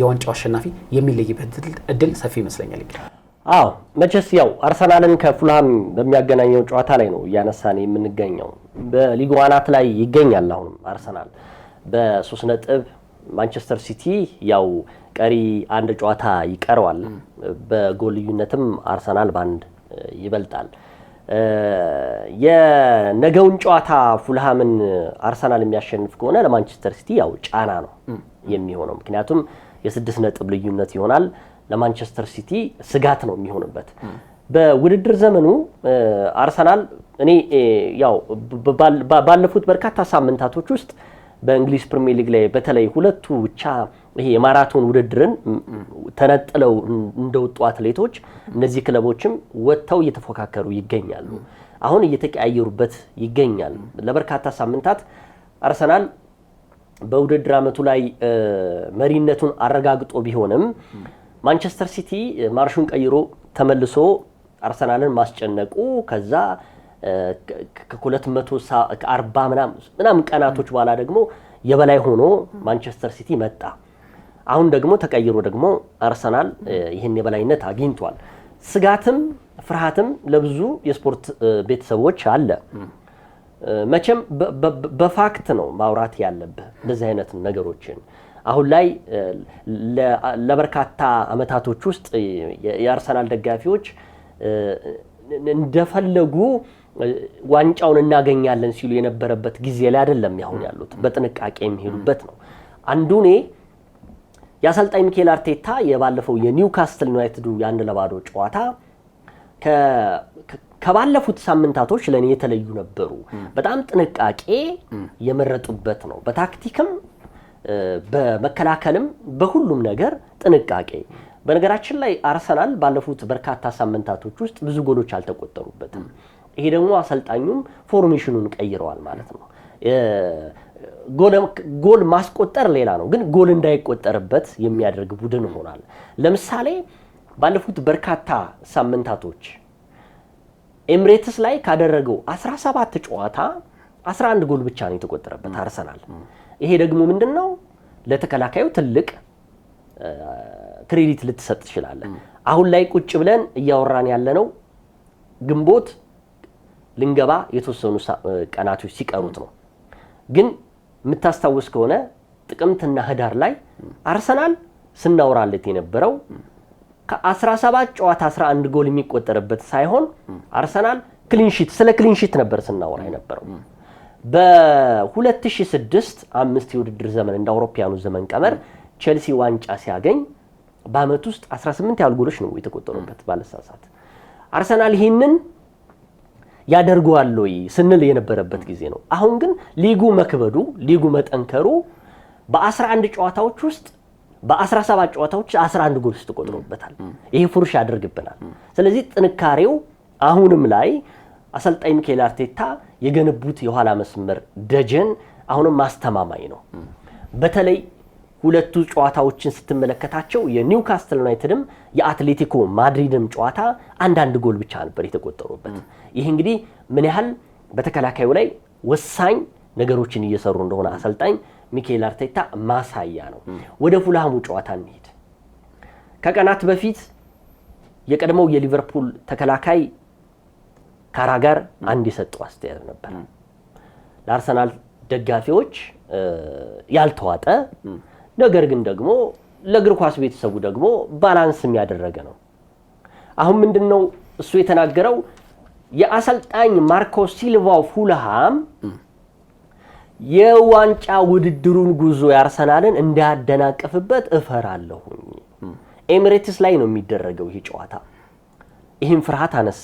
የዋንጫው አሸናፊ የሚለይበት እድል ሰፊ ይመስለኛል። መቼስ ያው አርሰናልን ከፉልሃም በሚያገናኘው ጨዋታ ላይ ነው እያነሳን የምንገኘው። በሊጉ አናት ላይ ይገኛል አሁንም አርሰናል በ3 ነጥብ። ማንቸስተር ሲቲ ያው ቀሪ አንድ ጨዋታ ይቀረዋል። በጎል ልዩነትም አርሰናል በአንድ ይበልጣል። የነገውን ጨዋታ ፉልሃምን አርሰናል የሚያሸንፍ ከሆነ ለማንቸስተር ሲቲ ያው ጫና ነው የሚሆነው። ምክንያቱም የ6 ነጥብ ልዩነት ይሆናል። ለማንቸስተር ሲቲ ስጋት ነው የሚሆንበት። በውድድር ዘመኑ አርሰናል እኔ ያው ባለፉት በርካታ ሳምንታቶች ውስጥ በእንግሊዝ ፕሪሚየር ሊግ ላይ በተለይ ሁለቱ ብቻ ይሄ የማራቶን ውድድርን ተነጥለው እንደወጡ አትሌቶች እነዚህ ክለቦችም ወጥተው እየተፎካከሩ ይገኛሉ። አሁን እየተቀያየሩበት ይገኛል። ለበርካታ ሳምንታት አርሰናል በውድድር ዓመቱ ላይ መሪነቱን አረጋግጦ ቢሆንም ማንቸስተር ሲቲ ማርሹን ቀይሮ ተመልሶ አርሰናልን ማስጨነቁ ከዛ ከ240 ምናምን ቀናቶች በኋላ ደግሞ የበላይ ሆኖ ማንቸስተር ሲቲ መጣ። አሁን ደግሞ ተቀይሮ ደግሞ አርሰናል ይህን የበላይነት አግኝቷል። ስጋትም ፍርሃትም ለብዙ የስፖርት ቤተሰቦች አለ። መቼም በፋክት ነው ማውራት ያለብህ እንደዚህ አይነት ነገሮችን። አሁን ላይ ለበርካታ አመታቶች ውስጥ የአርሰናል ደጋፊዎች እንደፈለጉ ዋንጫውን እናገኛለን ሲሉ የነበረበት ጊዜ ላይ አይደለም ያሁን ያሉት። በጥንቃቄ የሚሄዱበት ነው። አንዱኔ የአሰልጣኝ ሚኬል አርቴታ የባለፈው የኒውካስትል ዩናይትዱ የ1-0 ጨዋታ ከባለፉት ሳምንታቶች ለኔ የተለዩ ነበሩ። በጣም ጥንቃቄ የመረጡበት ነው። በታክቲክም በመከላከልም በሁሉም ነገር ጥንቃቄ። በነገራችን ላይ አርሰናል ባለፉት በርካታ ሳምንታቶች ውስጥ ብዙ ጎሎች አልተቆጠሩበትም። ይሄ ደግሞ አሰልጣኙም ፎርሜሽኑን ቀይረዋል ማለት ነው። ጎል ማስቆጠር ሌላ ነው፣ ግን ጎል እንዳይቆጠርበት የሚያደርግ ቡድን ሆኗል። ለምሳሌ ባለፉት በርካታ ሳምንታቶች ኤምሬትስ ላይ ካደረገው 17 ጨዋታ 11 ጎል ብቻ ነው የተቆጠረበት አርሰናል። ይሄ ደግሞ ምንድነው ለተከላካዩ ትልቅ ክሬዲት ልትሰጥ ትችላለህ። አሁን ላይ ቁጭ ብለን እያወራን ያለነው ግንቦት ልንገባ የተወሰኑ ቀናቶች ሲቀሩት ነው። ግን የምታስታውስ ከሆነ ጥቅምትና ህዳር ላይ አርሰናል ስናወራለት የነበረው ከ17 ጨዋታ 11 ጎል የሚቆጠርበት ሳይሆን አርሰናል ክሊንሺት ስለ ክሊንሺት ነበር ስናወራ የነበረው። በ2006 5 የውድድር ዘመን እንደ አውሮፓውያኑ ዘመን ቀመር ቼልሲ ዋንጫ ሲያገኝ በአመት ውስጥ 18 ያህል ጎሎች ነው የተቆጠሩበት ባለሳሳት። አርሰናል ይህንን ያደርገዋል ወይ ስንል የነበረበት ጊዜ ነው። አሁን ግን ሊጉ መክበዱ ሊጉ መጠንከሩ በ11 ጨዋታዎች ውስጥ በ17 ጨዋታዎች 11 ጎሎች ተቆጥሮበታል። ይሄ ፉርሽ ያደርግብናል። ስለዚህ ጥንካሬው አሁንም ላይ አሰልጣኝ ሚኬል አርቴታ የገነቡት የኋላ መስመር ደጀን አሁንም ማስተማማኝ ነው። በተለይ ሁለቱ ጨዋታዎችን ስትመለከታቸው የኒውካስትል ዩናይትድም የአትሌቲኮ ማድሪድም ጨዋታ አንዳንድ ጎል ብቻ ነበር የተቆጠሩበት። ይሄ እንግዲህ ምን ያህል በተከላካዩ ላይ ወሳኝ ነገሮችን እየሰሩ እንደሆነ አሰልጣኝ ሚኬል አርቴታ ማሳያ ነው። ወደ ፉልሃሙ ጨዋታ እንሂድ። ከቀናት በፊት የቀድሞው የሊቨርፑል ተከላካይ ካራጋር አንድ የሰጠው አስተያየት ነበር። ለአርሰናል ደጋፊዎች ያልተዋጠ ነገር ግን ደግሞ ለእግር ኳስ ቤተሰቡ ደግሞ ባላንስ የሚያደረገ ነው። አሁን ምንድነው እሱ የተናገረው? የአሰልጣኝ ማርኮ ሲልቫው ፉልሃም የዋንጫ ውድድሩን ጉዞ ያርሰናልን እንዳያደናቀፍበት እፈራለሁኝ። ኤሚሬትስ ላይ ነው የሚደረገው ይሄ ጨዋታ። ይሄን ፍርሃት አነሳ።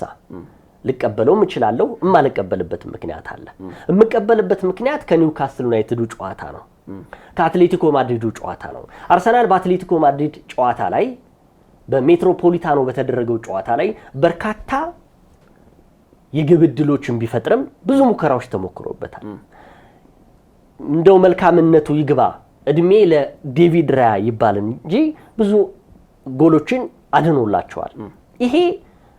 ልቀበለውም እችላለሁ፣ እማልቀበልበት ምክንያት አለ። እምቀበልበት ምክንያት ከኒውካስትል ዩናይትዱ ጨዋታ ነው፣ ከአትሌቲኮ ማድሪዱ ጨዋታ ነው። አርሰናል በአትሌቲኮ ማድሪድ ጨዋታ ላይ በሜትሮፖሊታኖ በተደረገው ጨዋታ ላይ በርካታ የግብ ዕድሎችን ቢፈጥርም ብዙ ሙከራዎች ተሞክሮበታል። እንደው መልካምነቱ ይግባ እድሜ ለዴቪድ ራያ ይባል እንጂ ብዙ ጎሎችን አድኖላቸዋል። ይሄ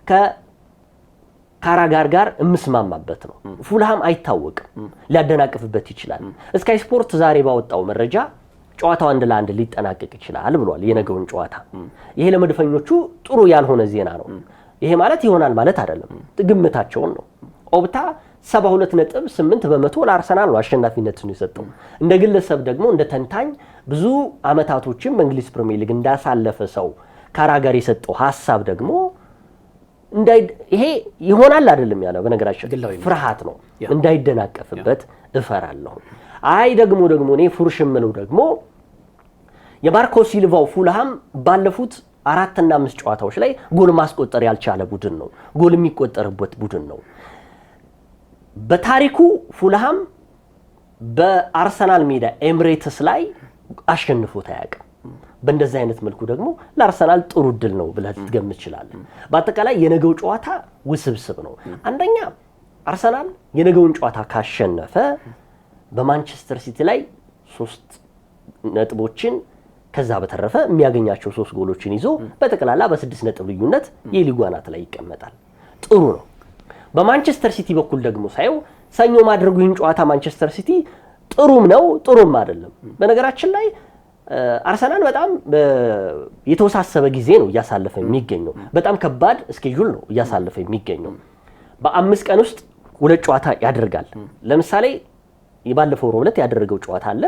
ከካራጋር ጋር እምስማማበት ነው። ፉልሃም አይታወቅም፣ ሊያደናቅፍበት ይችላል። ስካይ ስፖርት ዛሬ ባወጣው መረጃ ጨዋታው 1-1 ሊጠናቀቅ ይችላል ብሏል። የነገውን ጨዋታ ይሄ ለመድፈኞቹ ጥሩ ያልሆነ ዜና ነው። ይሄ ማለት ይሆናል ማለት አይደለም፣ ግምታቸውን ነው። ኦፕታ 72.8% ለአርሰናል ነው አሸናፊነቱን የሰጠው። እንደ ግለሰብ ደግሞ እንደ ተንታኝ ብዙ አመታቶችን በእንግሊዝ ፕሪሚየር ሊግ እንዳሳለፈ ሰው ካራጋር የሰጠው ሐሳብ ደግሞ ይሄ ይሆናል አይደለም ያለው። በነገራችን ፍርሃት ነው፣ እንዳይደናቀፍበት እፈራለሁ። አይ ደግሞ እኔ ፉርሽ የምለው ደግሞ የማርኮ ሲልቫው ፉልሃም ባለፉት 4 እና 5 ጨዋታዎች ላይ ጎል ማስቆጠር ያልቻለ ቡድን ነው። ጎል የሚቆጠርበት ቡድን ነው። በታሪኩ ፉልሃም በአርሰናል ሜዳ ኤምሬትስ ላይ አሸንፎት አያውቅም። በእንደዚህ አይነት መልኩ ደግሞ ለአርሰናል ጥሩ ድል ነው ብለህ ልትገምት ትችላለህ። በአጠቃላይ የነገው ጨዋታ ውስብስብ ነው። አንደኛ አርሰናል የነገውን ጨዋታ ካሸነፈ በማንቸስተር ሲቲ ላይ 3 ነጥቦችን ከዛ በተረፈ የሚያገኛቸው 3 ጎሎችን ይዞ በጠቅላላ በ6 ነጥብ ልዩነት የሊጉ አናት ላይ ይቀመጣል። ጥሩ ነው። በማንቸስተር ሲቲ በኩል ደግሞ ሳየው ሰኞ ማድረጉ ይህን ጨዋታ ማንቸስተር ሲቲ ጥሩም ነው ጥሩም አይደለም። በነገራችን ላይ አርሰናል በጣም የተወሳሰበ ጊዜ ነው እያሳለፈ የሚገኘው። በጣም ከባድ ስኬጁል ነው እያሳለፈ የሚገኘው። በ5 ቀን ውስጥ 2 ጨዋታ ያደርጋል። ለምሳሌ የባለፈው ሮብ ዕለት ያደረገው ጨዋታ አለ።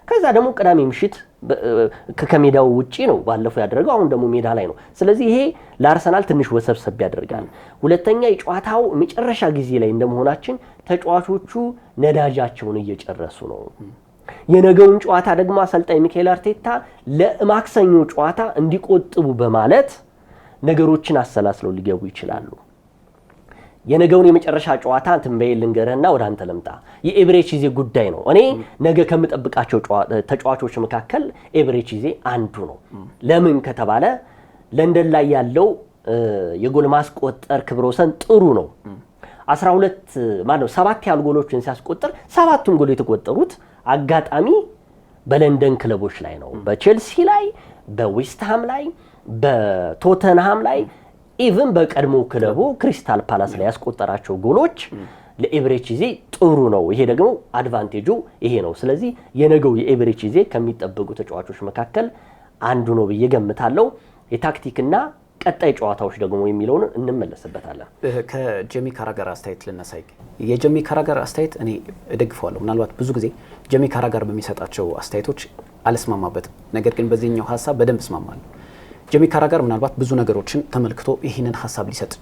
ከዛ ደግሞ ቅዳሜ ምሽት ከሜዳው ውጪ ነው ባለፈው ያደረገው፣ አሁን ደግሞ ሜዳ ላይ ነው። ስለዚህ ይሄ ለአርሰናል ትንሽ ወሰብሰብ ያደርጋል። ሁለተኛ የጨዋታው መጨረሻ ጊዜ ላይ እንደመሆናችን ተጫዋቾቹ ነዳጃቸውን እየጨረሱ ነው። የነገውን ጨዋታ ደግሞ አሰልጣኝ ሚካኤል አርቴታ ለማክሰኞ ጨዋታ እንዲቆጥቡ በማለት ነገሮችን አሰላስለው ሊገቡ ይችላሉ። የነገውን የመጨረሻ ጨዋታ ትንበይ ልንገርህና ወደ አንተ ለምጣ። የኤብሬቺዜ ጉዳይ ነው። እኔ ነገ ከምጠብቃቸው ተጫዋቾች መካከል ኤብሬቺዜ አንዱ ነው። ለምን ከተባለ ለንደን ላይ ያለው የጎል ማስቆጠር ክብረ ወሰን ጥሩ ነው። 7 ያህል ጎሎችን ሲያስቆጥር 7ቱም ጎል የተቆጠሩት አጋጣሚ በለንደን ክለቦች ላይ ነው። በቼልሲ ላይ፣ በዌስትሃም ላይ፣ በቶተንሃም ላይ ኢቭን በቀድሞ ክለቡ ክሪስታል ፓላስ ላይ ያስቆጠራቸው ጎሎች ለኤብሬቺዜ ጥሩ ነው። ይሄ ደግሞ አድቫንቴጁ ይሄ ነው። ስለዚህ የነገው የኤብሬቺዜ ከሚጠበቁ ተጫዋቾች መካከል አንዱ ነው ብዬ ገምታለሁ። የታክቲክና ቀጣይ ጨዋታዎች ደግሞ የሚለውን እንመለስበታለን። ከጄሚ ካራገር አስተያየት ልነሳይ። የጄሚ ካራገር አስተያየት እኔ እደግፈዋለሁ። ምናልባት ብዙ ጊዜ ጄሚ ካራገር በሚሰጣቸው አስተያየቶች አልስማማበትም፣ ነገር ግን በዚህኛው ሀሳብ በደንብ እስማማለሁ። ጄሚ ካራገር ምናልባት ብዙ ነገሮችን ተመልክቶ ይህንን ሀሳብ ሊሰጥ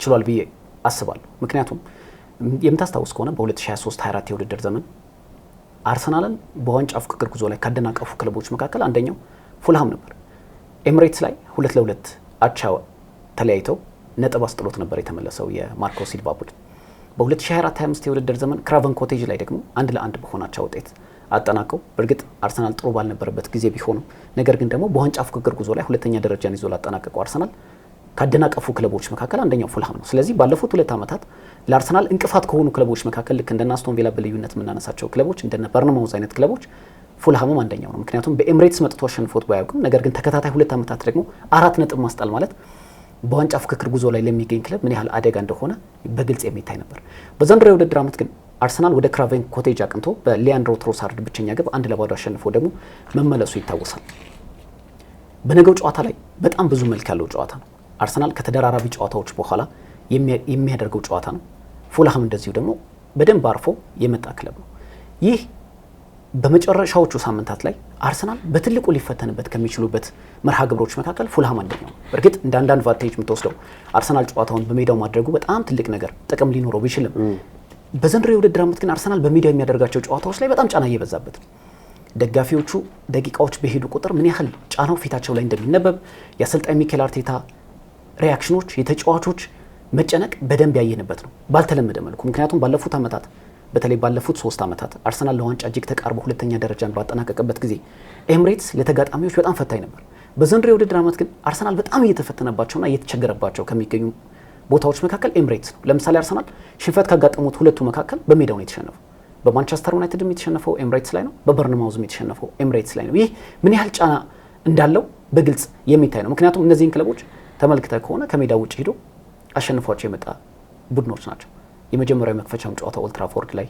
ችሏል ብዬ አስባለሁ። ምክንያቱም የምታስታውስ ከሆነ በ2023-24 የውድድር ዘመን አርሰናልን በዋንጫ ፉክክር ጉዞ ላይ ካደናቀፉ ክለቦች መካከል አንደኛው ፉልሃም ነበር። ኤምሬትስ ላይ 2-2 አቻ ተለያይተው ነጥብ አስጥሎት ነበር የተመለሰው የማርኮ ሲልቫ ቡድን። በ2024-25 የውድድር ዘመን ክራቨን ኮቴጅ ላይ ደግሞ 1-1 በሆናቸው ውጤት አጠናቀው በእርግጥ አርሰናል ጥሩ ባልነበረበት ጊዜ ቢሆንም ነገር ግን ደግሞ በዋንጫ ፉክክር ጉዞ ላይ 2ኛ ደረጃን ይዞ ላጠናቀቀው አርሰናል ካደናቀፉ ክለቦች መካከል አንደኛው ፉልሃም ነው። ስለዚህ ባለፉት 2 ዓመታት ለአርሰናል እንቅፋት ከሆኑ ክለቦች መካከል ልክ እንደና አስቶን ቪላ በልዩነት የምናነሳቸው ክለቦች እንደነ በርንማውዝ አይነት ክለቦች ፉልሃምም አንደኛው ነው። ምክንያቱም በኤምሬትስ መጥቶ አሸንፎት ባያውቅም ነገር ግን ተከታታይ 2 ዓመታት ደግሞ 4 ነጥብ ማስጣል ማለት በዋንጫ ፉክክር ጉዞ ላይ ለሚገኝ ክለብ ምን ያህል አደጋ እንደሆነ በግልጽ የሚታይ ነበር። በዘንድሮው የውድድር ዓመት ግን አርሰናል ወደ ክራቨን ኮቴጅ አቅንቶ በሊያንድሮ ትሮሳርድ ብቸኛ ግብ 1-0 አሸንፎ ደግሞ መመለሱ ይታወሳል። በነገው ጨዋታ ላይ በጣም ብዙ መልክ ያለው ጨዋታ ነው። አርሰናል ከተደራራቢ ጨዋታዎች በኋላ የሚያደርገው ጨዋታ ነው። ፉልሃም እንደዚሁ ደግሞ በደንብ አርፎ የመጣ ክለብ ነው። ይህ በመጨረሻዎቹ ሳምንታት ላይ አርሰናል በትልቁ ሊፈተንበት ከሚችሉበት መርሃ ግብሮች መካከል ፉልሃም አንደኛው። እርግጥ እንደ አንድ አድቫንቴጅ የምትወስደው አርሰናል ጨዋታውን በሜዳው ማድረጉ በጣም ትልቅ ነገር ጥቅም ሊኖረው ቢችልም በዘንድሮ የውድድር ዓመት ግን አርሰናል በሜዳው የሚያደርጋቸው ጨዋታዎች ላይ በጣም ጫና እየበዛበት ነው። ደጋፊዎቹ ደቂቃዎች በሄዱ ቁጥር ምን ያህል ጫናው ፊታቸው ላይ እንደሚነበብ የአሰልጣኝ ሚኬል አርቴታ ሪያክሽኖች፣ የተጫዋቾች መጨነቅ በደንብ ያየንበት ነው ባልተለመደ መልኩ። ምክንያቱም ባለፉት ዓመታት በተለይ ባለፉት 3 ዓመታት አርሰናል ለዋንጫ እጅግ ተቃርቦ 2ኛ ደረጃን ባጠናቀቀበት ጊዜ ኤምሬትስ ለተጋጣሚዎች በጣም ፈታኝ ነበር። በዘንድሮ የውድድር ዓመት ግን አርሰናል በጣም እየተፈተነባቸውና እየተቸገረባቸው ከሚገኙ ቦታዎች መካከል ኤምሬትስ ነው። ለምሳሌ አርሰናል ሽንፈት ካጋጠሙት 2ቱ መካከል በሜዳው ነው የተሸነፈው። በማንቸስተር ዩናይትድም የተሸነፈው ኤምሬትስ ላይ ነው፣ በበርንማውዝም የተሸነፈው ኤምሬትስ ላይ ነው። ይህ ምን ያህል ጫና እንዳለው በግልጽ የሚታይ ነው። ምክንያቱም እነዚህን ክለቦች ተመልክተህ ከሆነ ከሜዳው ውጭ ሄዶ አሸንፏቸው የመጣ ቡድኖች ናቸው። የመጀመሪያው መክፈቻም ጨዋታ ኦልድ ትራፎርድ ላይ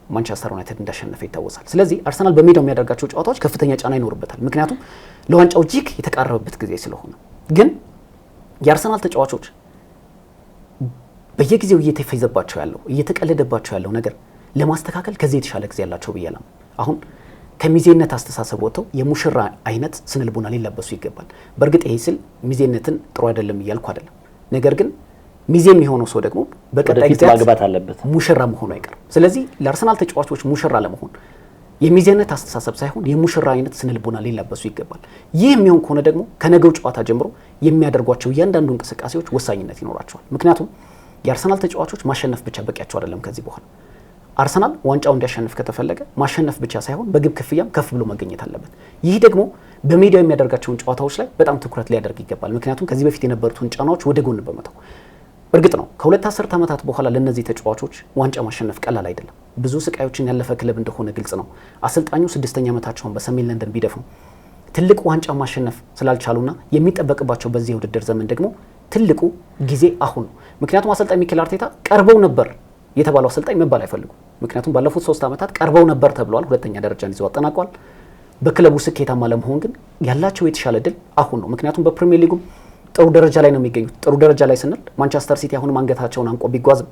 ማንቸስተር ዩናይትድ እንዳሸነፈ ይታወሳል። ስለዚህ አርሰናል በሜዳው የሚያደርጋቸው ጨዋታዎች ከፍተኛ ጫና ይኖርበታል፣ ምክንያቱም ለዋንጫው እጅግ የተቃረበበት ጊዜ ስለሆነ። ግን የአርሰናል ተጫዋቾች በየጊዜው እየተፈይዘባቸው ያለው እየተቀለደባቸው ያለው ነገር ለማስተካከል ከዚህ የተሻለ ጊዜ ያላቸው ብያለሁ። አሁን ከሚዜነት አስተሳሰብ ወጥተው የሙሽራ አይነት ስነልቦና ሊለበሱ ይገባል። በእርግጥ ይሄ ስል ሚዜነትን ጥሩ አይደለም እያልኩ አይደለም። ነገር ግን ሚዜ የሚሆነው ሰው ደግሞ በቀጣይ ጊዜ ማግባት አለበት፣ ሙሽራ መሆኑ አይቀርም። ስለዚህ ለአርሰናል ተጫዋቾች ሙሽራ ለመሆን የሚዜነት አስተሳሰብ ሳይሆን የሙሽራ አይነት ስነልቦና ሊለበሱ ይገባል። ይህ የሚሆን ከሆነ ደግሞ ከነገው ጨዋታ ጀምሮ የሚያደርጓቸው እያንዳንዱ እንቅስቃሴዎች ወሳኝነት ይኖራቸዋል። ምክንያቱም የአርሰናል ተጫዋቾች ማሸነፍ ብቻ በቂያቸው አይደለም። ከዚህ በኋላ አርሰናል ዋንጫው እንዲያሸንፍ ከተፈለገ ማሸነፍ ብቻ ሳይሆን በግብ ክፍያም ከፍ ብሎ መገኘት አለበት። ይህ ደግሞ በሜዳው የሚያደርጋቸውን ጨዋታዎች ላይ በጣም ትኩረት ሊያደርግ ይገባል። ምክንያቱም ከዚህ በፊት የነበሩትን ጫናዎች ወደ ጎን በመተው እርግጥ ነው ከሁለት አስርት ዓመታት በኋላ ለነዚህ ተጫዋቾች ዋንጫ ማሸነፍ ቀላል አይደለም። ብዙ ስቃዮችን ያለፈ ክለብ እንደሆነ ግልጽ ነው። አሰልጣኙ 6ኛ ዓመታቸውን በሰሜን ለንደን ቢደፍኑ ትልቅ ዋንጫ ማሸነፍ ስላልቻሉና የሚጠበቅባቸው በዚህ የውድድር ዘመን ደግሞ ትልቁ ጊዜ አሁን ነው። ምክንያቱም አሰልጣኝ ሚኬል አርቴታ ቀርበው ነበር የተባለው አሰልጣኝ መባል አይፈልጉም። ምክንያቱም ባለፉት 3 ዓመታት ቀርበው ነበር ተብሏል። 2ኛ ደረጃን ይዘው አጠናቋል። በክለቡ ስኬታማ ለመሆን ግን ያላቸው የተሻለ ድል አሁን ነው። ምክንያቱም በፕሪሚየር ሊጉም ጥሩ ደረጃ ላይ ነው የሚገኙት። ጥሩ ደረጃ ላይ ስንል ማንቸስተር ሲቲ አሁንም አንገታቸውን አንቆ ቢጓዝም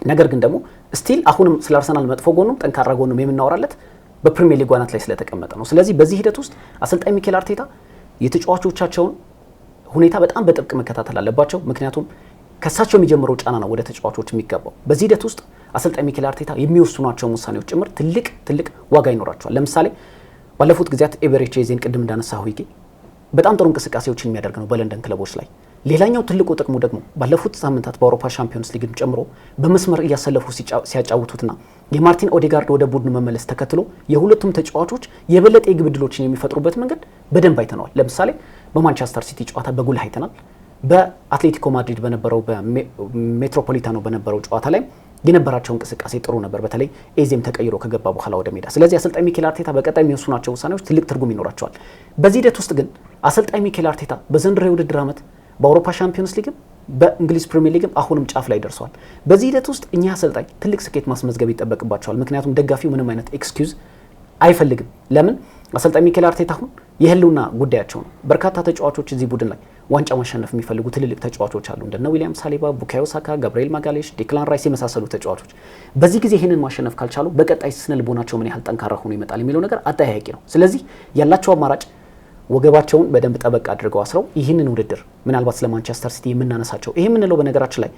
ነገር ግን ደግሞ ስቲል አሁንም ስለ አርሰናል መጥፎ ጎኑም ጠንካራ ጎኑም የምናወራለት በፕሪሚየር ሊግ አናት ላይ ስለተቀመጠ ነው። ስለዚህ በዚህ ሂደት ውስጥ አሰልጣኝ ሚኬል አርቴታ የተጫዋቾቻቸውን ሁኔታ በጣም በጥብቅ መከታተል አለባቸው። ምክንያቱም ከሳቸው የሚጀምረው ጫና ነው ወደ ተጫዋቾች የሚገባው። በዚህ ሂደት ውስጥ አሰልጣኝ ሚኬል አርቴታ የሚወስኗቸው ውሳኔዎች ጭምር ትልቅ ዋጋ ይኖራቸዋል። ለምሳሌ ባለፉት ጊዜያት ኤቤሬቺ ኤዜን ቅድም እንዳነሳሁ በጣም ጥሩ እንቅስቃሴዎችን የሚያደርግ ነው በለንደን ክለቦች ላይ። ሌላኛው ትልቁ ጥቅሙ ደግሞ ባለፉት ሳምንታት በአውሮፓ ሻምፒዮንስ ሊግን ጨምሮ በመስመር እያሰለፉ ሲያጫውቱትና የማርቲን ኦዴጋርድ ወደ ቡድኑ መመለስ ተከትሎ የሁለቱም ተጫዋቾች የበለጠ የግብ ዕድሎችን የሚፈጥሩበት መንገድ በደንብ አይተነዋል። ለምሳሌ በማንቸስተር ሲቲ ጨዋታ በጉልህ አይተናል። በአትሌቲኮ ማድሪድ በነበረው በሜትሮፖሊታኖ በነበረው ጨዋታ ላይ የነበራቸው እንቅስቃሴ ጥሩ ነበር። በተለይ ኤዜም ተቀይሮ ከገባ በኋላ ወደ ሜዳ። ስለዚህ አሰልጣኝ ሚኬል አርቴታ በቀጣይ የሚወስኗቸው ውሳኔዎች ትልቅ ትርጉም ይኖራቸዋል። በዚህ ሂደት ውስጥ ግን አሰልጣኝ ሚኬል አርቴታ በዘንድሮ የውድድር ዓመት በአውሮፓ ሻምፒዮንስ ሊግም በእንግሊዝ ፕሪሚየር ሊግም አሁንም ጫፍ ላይ ደርሰዋል። በዚህ ሂደት ውስጥ እኛ አሰልጣኝ ትልቅ ስኬት ማስመዝገብ ይጠበቅባቸዋል። ምክንያቱም ደጋፊው ምንም አይነት ኤክስኪውዝ አይፈልግም። ለምን አሰልጣኝ ሚኬል አርቴታ አሁን የህልውና ጉዳያቸው ነው። በርካታ ተጫዋቾች እዚህ ቡድን ላይ ዋንጫ ማሸነፍ የሚፈልጉ ትልልቅ ተጫዋቾች አሉ። እንደነ ዊሊያም ሳሊባ፣ ቡካዮ ሳካ፣ ጋብሪኤል ማጋሌሽ፣ ዴክላን ራይስ የመሳሰሉ ተጫዋቾች በዚህ ጊዜ ይህንን ማሸነፍ ካልቻሉ በቀጣይ ስነ ልቦናቸው ምን ያህል ጠንካራ ሆኖ ይመጣል የሚለው ነገር አጠያያቂ ነው። ስለዚህ ያላቸው አማራጭ ወገባቸውን በደንብ ጠበቅ አድርገው አስረው ይህንን ውድድር ምናልባት ስለ ማንቸስተር ሲቲ የምናነሳቸው ይሄ የምንለው በነገራችን ላይ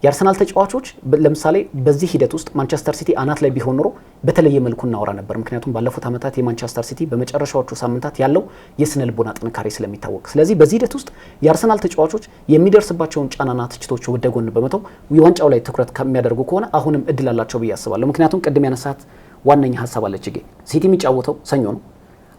የአርሰናል ተጫዋቾች ለምሳሌ በዚህ ሂደት ውስጥ ማንቸስተር ሲቲ አናት ላይ ቢሆን ኖሮ በተለየ መልኩ እናወራ ነበር። ምክንያቱም ባለፉት ዓመታት የማንቸስተር ሲቲ በመጨረሻዎቹ ሳምንታት ያለው የስነ ልቦና ጥንካሬ ስለሚታወቅ፣ ስለዚህ በዚህ ሂደት ውስጥ የአርሰናል ተጫዋቾች የሚደርስባቸውን ጫናና ትችቶች ወደ ጎን በመተው የዋንጫው ላይ ትኩረት ከሚያደርጉ ከሆነ አሁንም እድል አላቸው ብዬ አስባለሁ። ምክንያቱም ቅድም ያነሳት ዋነኛ ሀሳብ አለች። ሲቲ የሚጫወተው ሰኞ ነው።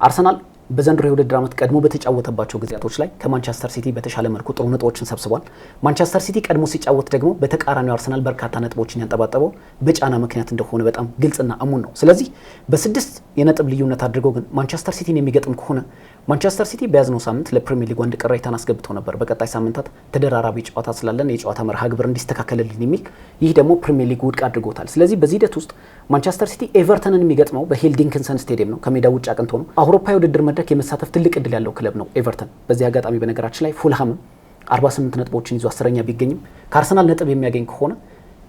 አርሰናል በዘንድሮ የውድድር ዓመት ቀድሞ በተጫወተባቸው ጊዜያቶች ላይ ከማንቸስተር ሲቲ በተሻለ መልኩ ጥሩ ነጥቦችን ሰብስቧል። ማንቸስተር ሲቲ ቀድሞ ሲጫወት ደግሞ በተቃራኒው አርሰናል በርካታ ነጥቦችን ያንጠባጠበው በጫና ምክንያት እንደሆነ በጣም ግልጽና እሙን ነው። ስለዚህ በ6 የነጥብ ልዩነት አድርገው ግን ማንቸስተር ሲቲን የሚገጥም ከሆነ ማንቸስተር ሲቲ በያዝነው ሳምንት ለፕሪሚየር ሊግ አንድ ቅሬታን አስገብቶ ነበር። በቀጣይ ሳምንታት ተደራራቢ ጨዋታ ስላለን የጨዋታ መርሃ ግብር እንዲስተካከልልን የሚል ይህ ደግሞ ፕሪሚየር ሊግ ውድቅ አድርጎታል። ስለዚህ በዚህ ሂደት ውስጥ ማንቸስተር ሲቲ ኤቨርተንን የሚገጥመው በሂል ዲንኪንሰን ስቴዲየም ነው፣ ከሜዳ ውጭ አቅንቶ ነው። አውሮፓ የውድድር መድረክ የመሳተፍ ትልቅ እድል ያለው ክለብ ነው ኤቨርተን። በዚህ አጋጣሚ በነገራችን ላይ ፉልሃም 48 ነጥቦችን ይዞ 10ኛ ቢገኝም ከአርሰናል ነጥብ የሚያገኝ ከሆነ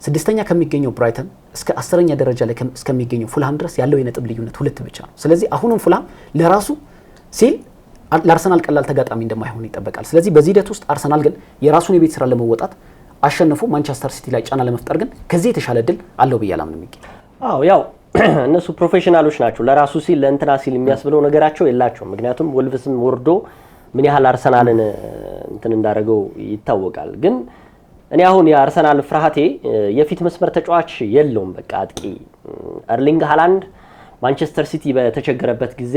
6ኛ ከሚገኘው ብራይተን እስከ 10ኛ ደረጃ ላይ እስከሚገኘው ፉልሃም ድረስ ያለው የነጥብ ልዩነት 2 ብቻ ነው። ስለዚህ አሁንም ፉልሃም ለራሱ ሲል ለአርሰናል ቀላል ተጋጣሚ እንደማይሆን ይጠበቃል። ስለዚህ በዚህ ሂደት ውስጥ አርሰናል ግን የራሱን የቤት ስራ ለመወጣት አሸንፎ ማንቸስተር ሲቲ ላይ ጫና ለመፍጠር ግን ከዚህ የተሻለ እድል አለው ብዬ አላምንም። ያው እነሱ ፕሮፌሽናሎች ናቸው። ለራሱ ሲል ለእንትና ሲል የሚያስብለው ነገራቸው የላቸውም። ምክንያቱም ወልቭስም ወርዶ ምን ያህል አርሰናልን እንትን እንዳደረገው ይታወቃል። ግን እኔ አሁን የአርሰናል ፍርሃቴ የፊት መስመር ተጫዋች የለውም። በቃ አጥቂ ኤርሊንግ ሃላንድ ማንቸስተር ሲቲ በተቸገረበት ጊዜ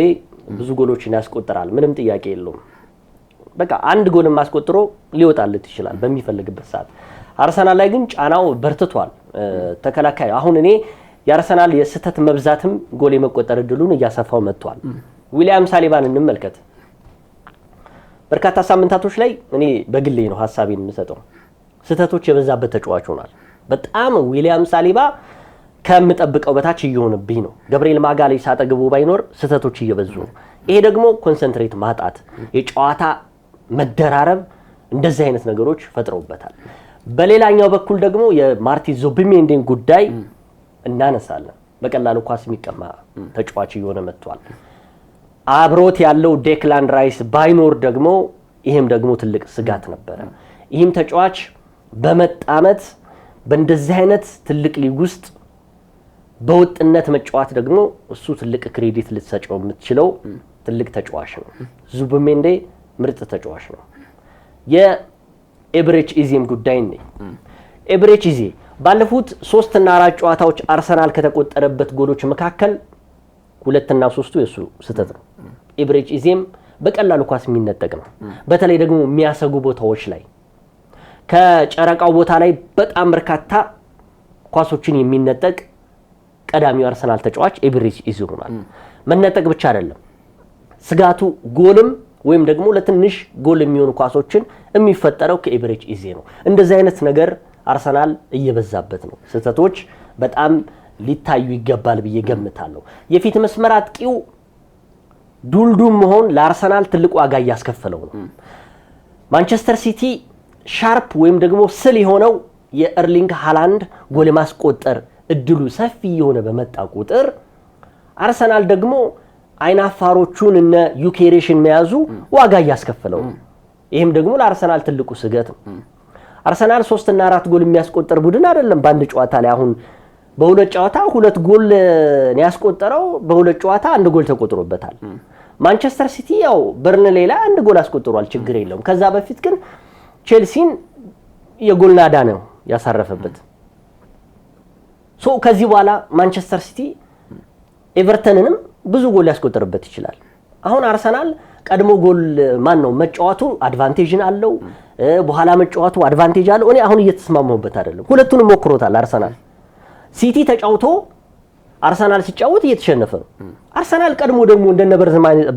ብዙ ጎሎችን ያስቆጥራል፣ ምንም ጥያቄ የለውም። በቃ አንድ ጎልም አስቆጥሮ ሊወጣለት ይችላል በሚፈልግበት ሰዓት። አርሰናል ላይ ግን ጫናው በርትቷል። ተከላካይ አሁን እኔ የአርሰናል የስህተት መብዛትም ጎል የመቆጠር እድሉን እያሰፋው መጥቷል። ዊሊያም ሳሊባን እንመልከት። በርካታ ሳምንታቶች ላይ እኔ በግሌ ነው ሐሳቤን የምሰጠው፣ ስህተቶች የበዛበት ተጫዋች ሆኗል። በጣም ዊሊያም ሳሊባ ከምጠብቀው በታች እየሆነብኝ ነው። ገብርኤል ማጋሌሽ አጠገቡ ባይኖር ስህተቶች እየበዙ ነው። ይሄ ደግሞ ኮንሰንትሬት ማጣት፣ የጨዋታ መደራረብ፣ እንደዚህ አይነት ነገሮች ፈጥረውበታል። በሌላኛው በኩል ደግሞ የማርቲን ዙቢሜንዲን ጉዳይ እናነሳለን። በቀላሉ ኳስ የሚቀማ ተጫዋች እየሆነ መጥቷል። አብሮት ያለው ዴክላን ራይስ ባይኖር ደግሞ ይሄም ደግሞ ትልቅ ስጋት ነበረ። ይህም ተጫዋች በመጣመት በእንደዚህ አይነት ትልቅ ሊግ ውስጥ በወጥነት መጫወት ደግሞ እሱ ትልቅ ክሬዲት ልትሰጨው የምትችለው ትልቅ ተጫዋች ነው። ዙቢሜንዲ ምርጥ ተጫዋች ነው። የኤቤሬቺ ኤዜም ጉዳይ ነው። ኤቤሬቺ ኤዜ ባለፉት 3 እና 4 ጨዋታዎች አርሰናል ከተቆጠረበት ጎሎች መካከል 2 እና 3ቱ የሱ ስህተት ነው። ኤቨሬጅ ኢዜም በቀላሉ ኳስ የሚነጠቅ ነው። በተለይ ደግሞ የሚያሰጉ ቦታዎች ላይ ከጨረቃው ቦታ ላይ በጣም በርካታ ኳሶችን የሚነጠቅ ቀዳሚው አርሰናል ተጫዋች ኤቨሬጅ ኢዜ ሆኗል። መነጠቅ ብቻ አይደለም ስጋቱ ጎልም ወይም ደግሞ ለትንሽ ጎል የሚሆኑ ኳሶችን የሚፈጠረው ከኤቨሬጅ ኢዜ ነው። እንደዚህ አይነት ነገር አርሰናል እየበዛበት ነው። ስህተቶች በጣም ሊታዩ ይገባል ብዬ ገምታለሁ። የፊት መስመር አጥቂው ዱልዱም መሆን ለአርሰናል ትልቅ ዋጋ እያስከፈለው ነው። ማንቸስተር ሲቲ ሻርፕ ወይም ደግሞ ስል የሆነው የኤርሊንግ ሃላንድ ጎል ማስቆጠር እድሉ ሰፊ የሆነ በመጣ ቁጥር አርሰናል ደግሞ አይናፋሮቹን እነ ዩኬሬሽን መያዙ ዋጋ እያስከፈለው ነው። ይሄም ደግሞ ለአርሰናል ትልቁ ስጋት ነው። አርሰናል 3 እና 4 ጎል የሚያስቆጥር ቡድን አይደለም። በአንድ ጨዋታ ላይ አሁን በሁለት ጨዋታ 2 ጎል ያስቆጠረው፣ በሁለት ጨዋታ 1 ጎል ተቆጥሮበታል። ማንቸስተር ሲቲ ያው በርንሌ ላይ 1 ጎል አስቆጥሯል፣ ችግር የለውም። ከዛ በፊት ግን ቼልሲን የጎል ናዳ ነው ያሳረፈበት። ከዚህ በኋላ ማንቸስተር ሲቲ ኤቨርተንንም ብዙ ጎል ያስቆጥርበት ይችላል። አሁን አርሰናል ቀድሞ ጎል መጫወቱ አድቫንቴጅን አለው፣ በኋላ መጫወቱ አድቫንቴጅ አለው። እኔ አሁን እየተስማማሁበት አይደለም። ሁለቱንም ሞክሮታል አርሰናል። ሲቲ ተጫውቶ አርሰናል ሲጫወት እየተሸነፈ ነው። አርሰናል ቀድሞ ደግሞ እንደነ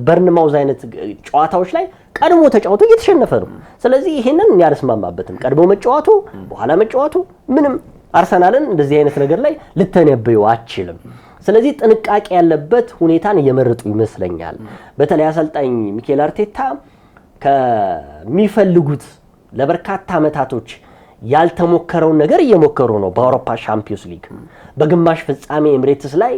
በርንማውዝ አይነት ጨዋታዎች ላይ ቀድሞ ተጫውቶ እየተሸነፈ ነው። ስለዚህ ይሄንን ያልስማማበትም ቀድሞ መጫወቱ በኋላ መጫወቱ ምንም አርሰናልን እንደዚህ አይነት ነገር ላይ ልተነበዩ አችልም። ስለዚህ ጥንቃቄ ያለበት ሁኔታን እየመረጡ ይመስለኛል። በተለይ አሰልጣኝ ሚኬል አርቴታ ከሚፈልጉት ለበርካታ ዓመታቶች ያልተሞከረውን ነገር እየሞከሩ ነው። በአውሮፓ ሻምፒዮንስ ሊግ በግማሽ ፍጻሜ ኤምሬትስ ላይ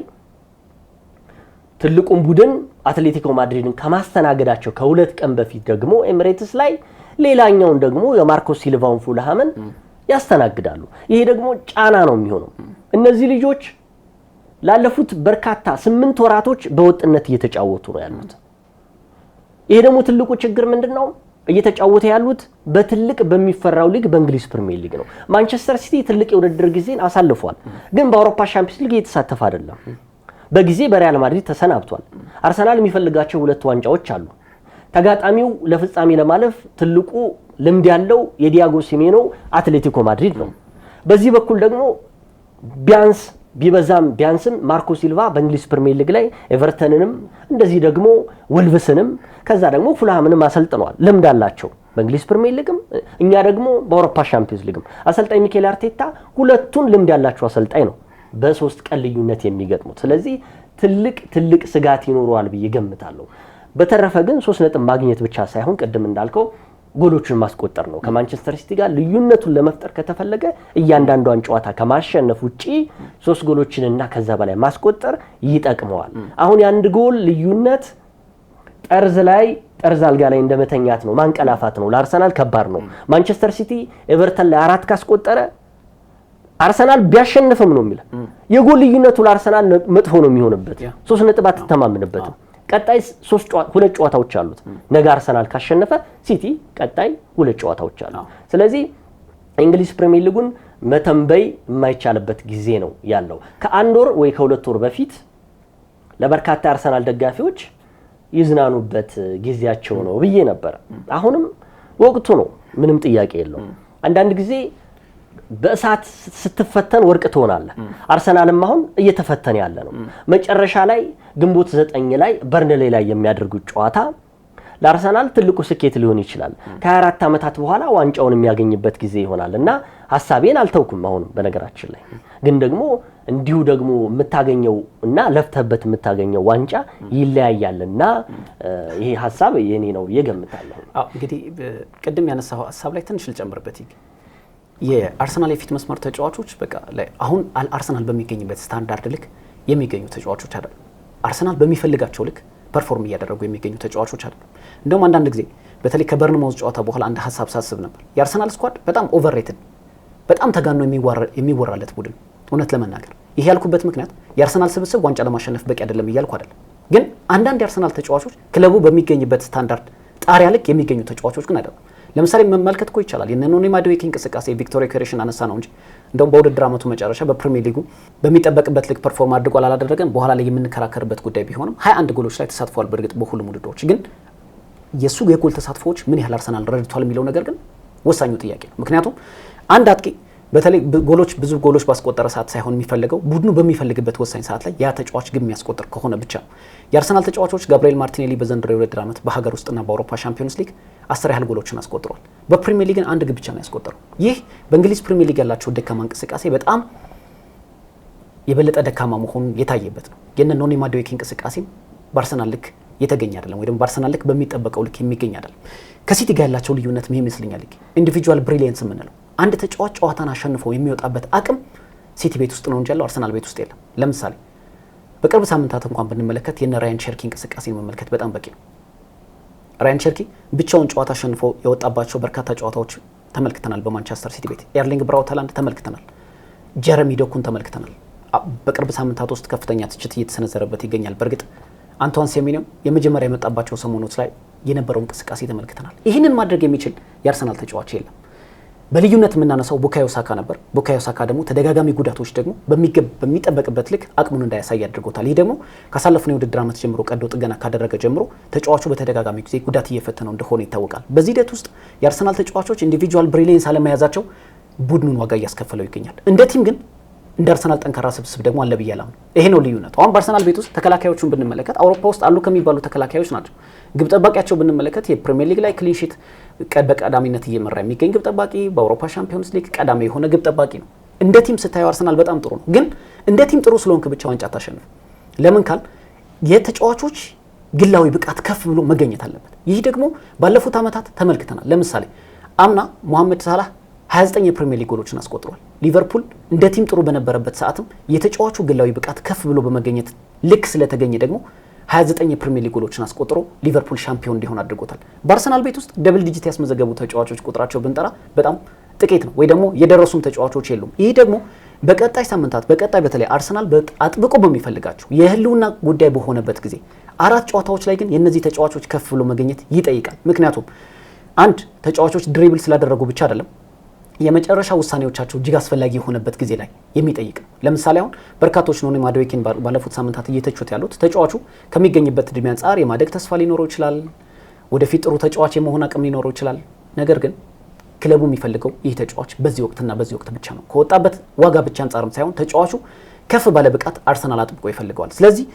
ትልቁን ቡድን አትሌቲኮ ማድሪድን ከማስተናገዳቸው ከ2 ቀን በፊት ደግሞ ኤምሬትስ ላይ ሌላኛውን ደግሞ የማርኮ ሲልቫውን ፉልሃምን ያስተናግዳሉ። ይሄ ደግሞ ጫና ነው የሚሆነው። እነዚህ ልጆች ላለፉት በርካታ 8 ወራቶች በወጥነት እየተጫወቱ ነው ያሉት። ይሄ ደግሞ ትልቁ ችግር ምንድነው? እየተጫወተ ያሉት በትልቅ በሚፈራው ሊግ በእንግሊዝ ፕሪሚየር ሊግ ነው። ማንቸስተር ሲቲ ትልቅ የውድድር ጊዜን አሳልፏል፣ ግን በአውሮፓ ሻምፒዮንስ ሊግ እየተሳተፈ አይደለም። በጊዜ በሪያል ማድሪድ ተሰናብቷል። አርሰናል የሚፈልጋቸው 2 ዋንጫዎች አሉ። ተጋጣሚው ለፍጻሜ ለማለፍ ትልቁ ልምድ ያለው የዲያጎ ሲሜኖ አትሌቲኮ ማድሪድ ነው። በዚህ በኩል ደግሞ ቢያንስም ማርኮ ሲልቫ በእንግሊዝ ፕሪሚየር ሊግ ላይ ኤቨርተንንም እንደዚህ ደግሞ ወልቭስንም ከዛ ደግሞ ፉልሃምንም አሰልጥነዋል። ልምድ አላቸው በእንግሊዝ ፕሪሚየር ሊግም፣ እኛ ደግሞ በአውሮፓ ሻምፒዮንስ ሊግም። አሰልጣኝ ሚኬል አርቴታ ሁለቱን ልምድ ያላቸው አሰልጣኝ ነው በ3 ቀን ልዩነት የሚገጥሙት። ስለዚህ ትልቅ ስጋት ይኖረዋል ብዬ ገምታለሁ። በተረፈ ግን 3 ነጥብ ማግኘት ብቻ ሳይሆን ቅድም እንዳልከው ጎሎችን ማስቆጠር ነው። ከማንቸስተር ሲቲ ጋር ልዩነቱን ለመፍጠር ከተፈለገ እያንዳንዷን ጨዋታ ከማሸነፍ ውጪ 3 ጎሎችንና ከዛ በላይ ማስቆጠር ይጠቅመዋል። አሁን የ1 ጎል ልዩነት ጠርዝ አልጋ ላይ እንደመተኛት ነው፣ ማንቀላፋት ነው። ለአርሰናል ከባድ ነው። ማንቸስተር ሲቲ ኤቨርተን ላይ 4 ካስቆጠረ አርሰናል ቢያሸንፍም ነው የሚለው የጎል ልዩነቱ ለአርሰናል መጥፎ ነው የሚሆንበት። 3 ነጥብ አትተማመንበትም። ቀጣይ 2 ጨዋታዎች አሉት። ነገ አርሰናል ካሸነፈ ሲቲ ቀጣይ 2 ጨዋታዎች አሉ። ስለዚህ እንግሊዝ ፕሪሚየር ሊጉን መተንበይ የማይቻልበት ጊዜ ነው ያለው። ከ1 ወር ወይ ከ2 ወር በፊት ለበርካታ አርሰናል ደጋፊዎች ይዝናኑበት ጊዜያቸው ነው ብዬ ነበር። አሁንም ወቅቱ ነው፣ ምንም ጥያቄ የለውም። አንዳንድ ጊዜ በእሳት ስትፈተን ወርቅ ትሆናለህ። አርሰናልም አሁን እየተፈተነ ያለ ነው። መጨረሻ ላይ ግንቦት 9 ላይ በርንሌ ላይ የሚያደርጉት ጨዋታ ለአርሰናል ትልቁ ስኬት ሊሆን ይችላል። ከ24 ዓመታት በኋላ ዋንጫውን የሚያገኝበት ጊዜ ይሆናልና ሐሳቤን አልተውኩም። አሁን በነገራችን ላይ ግን ደግሞ እንዲሁ ደግሞ የምታገኘው እና ለፍተህበት የምታገኘው ዋንጫ ይለያያልና ይሄ ሐሳብ የኔ ነው እየገምታለሁ። እንግዲህ ቅድም ያነሳው ሐሳብ ላይ ትንሽ ልጨምርበት የአርሰናል የፊት መስመር ተጫዋቾች በቃ አሁን አርሰናል በሚገኝበት ስታንዳርድ ልክ የሚገኙ ተጫዋቾች አይደሉም። አርሰናል በሚፈልጋቸው ልክ ፐርፎርም እያደረጉ የሚገኙ ተጫዋቾች አይደሉም። እንደውም አንዳንድ ጊዜ በተለይ ከበርንማውዝ ጨዋታ በኋላ አንድ ሐሳብ ሳስብ ነበር። የአርሰናል ስኳድ በጣም ኦቨርሬትድ፣ በጣም ተጋኖ የሚወራለት ቡድን። እውነት ለመናገር ይሄ ያልኩበት ምክንያት የአርሰናል ስብስብ ዋንጫ ለማሸነፍ በቂ አይደለም እያልኩ አይደለም። ግን አንዳንድ የአርሰናል ተጫዋቾች ክለቡ በሚገኝበት ስታንዳርድ ጣሪያ ልክ የሚገኙ ተጫዋቾች ግን አይደሉም። ለምሳሌ መመልከት እኮ ይቻላል። የነኖኒ ማዱዌኬ እንቅስቃሴ ቪክቶር ዮኬሬሽን አነሳ ነው እንጂ እንደውም በውድድር ዓመቱ መጨረሻ በፕሪሚየር ሊጉ በሚጠበቅበት ልክ ፐርፎርም አድርጓል አላደረገም በኋላ ላይ የምንከራከርበት ጉዳይ ቢሆንም 21 ጎሎች ላይ ተሳትፏል። በእርግጥ በሁሉም ውድድሮች ግን የሱ የጎል ተሳትፎዎች ምን ያህል አርሰናል ረድቷል የሚለው ነገር ግን ወሳኙ ጥያቄ ነው። ምክንያቱም አንድ አጥቂ በተለይ ብዙ ጎሎች ባስቆጠረ ሰዓት ሳይሆን የሚፈልገው ቡድኑ በሚፈልግበት ወሳኝ ሰዓት ላይ ያ ተጫዋች ግብ የሚያስቆጥር ከሆነ ብቻ ነው። የአርሰናል ተጫዋቾች ጋብሪኤል ማርቲኔሊ በዘንድሮው የውድድር ዓመት በሀገር ውስጥና በአውሮፓ ሻምፒዮንስ ሊግ 10 ያህል ጎሎችን አስቆጥሯል። በፕሪሚየር ሊግ ግን አንድ ግብ ብቻ ነው ያስቆጠረው። ይህ በእንግሊዝ ፕሪሚየር ሊግ ያላቸው ደካማ እንቅስቃሴ በጣም የበለጠ ደካማ መሆኑን የታየበት ነው። የነኖኒ ማዱዌኬ እንቅስቃሴም በአርሰናል ልክ የተገኘ አይደለም፣ ወይ ደግሞ በአርሰናል ልክ በሚጠበቀው ልክ የሚገኝ አይደለም። ከሲቲ ጋር ያላቸው ልዩነት ምን ይመስለኛል? ኢንዲቪጁዋል ብሪሊየንስ የምንለው አንድ ተጫዋች ጨዋታን አሸንፎ የሚወጣበት አቅም ሲቲ ቤት ውስጥ ነው እንጂ ያለው አርሰናል ቤት ውስጥ የለም። ለምሳሌ በቅርብ ሳምንታት እንኳን ብንመለከት የነ ራያን ቸርኪ እንቅስቃሴን መመልከት በጣም በቂ ነው። ራያን ቸርኪ ብቻውን ጨዋታ አሸንፎ የወጣባቸው በርካታ ጨዋታዎች ተመልክተናል። በማንቸስተር ሲቲ ቤት ኤርሊንግ ብራውት ሃላንድ ተመልክተናል። ጀረሚ ዶኩን ተመልክተናል። በቅርብ ሳምንታት ውስጥ ከፍተኛ ትችት እየተሰነዘረበት ይገኛል። በእርግጥ አንቷን ሴሜኒዮ የመጀመሪያ የመጣባቸው ሰሞኖች ላይ የነበረው እንቅስቃሴ ተመልክተናል። ይህንን ማድረግ የሚችል የአርሰናል ተጫዋች የለም። በልዩነት የምናነሳው ቡካዮ ሳካ ነበር። ቡካዮ ሳካ ደግሞ ተደጋጋሚ ጉዳቶች ደግሞ በሚጠበቅበት ልክ አቅሙን እንዳያሳይ አድርጎታል። ይህ ደግሞ ካሳለፍነው የውድድር ዓመት ጀምሮ ቀዶ ጥገና ካደረገ ጀምሮ ተጫዋቹ በተደጋጋሚ ጊዜ ጉዳት እየፈተነው እንደሆነ ይታወቃል። በዚህ ሂደት ውስጥ የአርሰናል ተጫዋቾች ኢንዲቪጁዋል ብሪሊየንስ አለመያዛቸው ቡድኑን ዋጋ እያስከፈለው ይገኛል። እንደ ቲም ግን እንደ አርሰናል ጠንካራ ስብስብ ደግሞ አለ ብዬ አላምንም። ይሄ ነው ልዩነቱ። አሁን በአርሰናል ቤት ውስጥ ተከላካዮቹን ብንመለከት አውሮፓ ውስጥ አሉ ከሚባሉ ተከላካዮች ናቸው። ግብ ጠባቂያቸው ብንመለከት የፕሪሚየር ሊግ ላይ ክሊንሺት በቀዳሚነት እየመራ የሚገኝ ግብ ጠባቂ፣ በአውሮፓ ሻምፒዮንስ ሊግ ቀዳሚ የሆነ ግብ ጠባቂ ነው። እንደ ቲም ስታየው አርሰናል በጣም ጥሩ ነው። ግን እንደ ቲም ጥሩ ስለሆንክ ብቻ ዋንጫ አታሸንፍ። ለምን ካል የተጫዋቾች ግላዊ ብቃት ከፍ ብሎ መገኘት አለበት። ይህ ደግሞ ባለፉት ዓመታት ተመልክተናል። ለምሳሌ አምና መሐመድ ሳላህ 29 የፕሪሚየር ሊግ ጎሎችን አስቆጥሯል። ሊቨርፑል እንደ ቲም ጥሩ በነበረበት ሰዓትም የተጫዋቹ ግላዊ ብቃት ከፍ ብሎ በመገኘት ልክ ስለተገኘ ደግሞ 29 የፕሪሚየር ሊግ ጎሎችን አስቆጥሮ ሊቨርፑል ሻምፒዮን እንዲሆን አድርጎታል። በአርሰናል ቤት ውስጥ ደብል ዲጂት ያስመዘገቡ ተጫዋቾች ቁጥራቸው ብንጠራ በጣም ጥቂት ነው፣ ወይ ደግሞ የደረሱም ተጫዋቾች የሉም። ይህ ደግሞ በቀጣይ ሳምንታት በተለይ አርሰናል አጥብቆ በሚፈልጋቸው የህልውና ጉዳይ በሆነበት ጊዜ 4 ጨዋታዎች ላይ ግን የእነዚህ ተጫዋቾች ከፍ ብሎ መገኘት ይጠይቃል። ምክንያቱም አንድ ተጫዋቾች ድሪብል ስላደረጉ ብቻ አይደለም የመጨረሻ ውሳኔዎቻቸው እጅግ አስፈላጊ የሆነበት ጊዜ ላይ የሚጠይቅ ነው። ለምሳሌ አሁን በርካቶች ኖኒ ማዱዌኬን ባለፉት ሳምንታት እየተቹት ያሉት ተጫዋቹ ከሚገኝበት እድሜ አንጻር የማደግ ተስፋ ሊኖረው ይችላል፣ ወደፊት ጥሩ ተጫዋች የመሆን አቅም ሊኖረው ይችላል። ነገር ግን ክለቡ የሚፈልገው ይህ ተጫዋች በዚህ ወቅትና በዚህ ወቅት ብቻ ነው። ከወጣበት ዋጋ ብቻ አንጻርም ሳይሆን ተጫዋቹ ከፍ ባለ ብቃት አርሰናል አጥብቆ ይፈልገዋል። ስለዚህ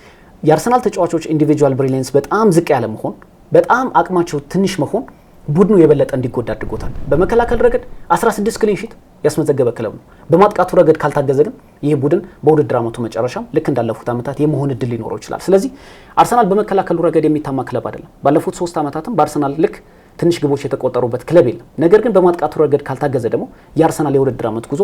የአርሰናል ተጫዋቾች ኢንዲቪጁዋል ብሪሊየንስ በጣም ዝቅ ያለ መሆን፣ በጣም አቅማቸው ትንሽ መሆን ቡድኑ የበለጠ እንዲጎዳ አድርጎታል። በመከላከል ረገድ 16 ክሊን ሺት ያስመዘገበ ክለብ ነው። በማጥቃቱ ረገድ ካልታገዘ ግን ይህ ቡድን በውድድር ዓመቱ መጨረሻም ልክ እንዳለፉት ዓመታት የመሆን እድል ሊኖረው ይችላል። ስለዚህ አርሰናል በመከላከሉ ረገድ የሚታማ ክለብ አይደለም። ባለፉት 3 ዓመታትም በአርሰናል ልክ ትንሽ ግቦች የተቆጠሩበት ክለብ የለም። ነገር ግን በማጥቃቱ ረገድ ካልታገዘ ደግሞ የአርሰናል የውድድር ዓመት ጉዞ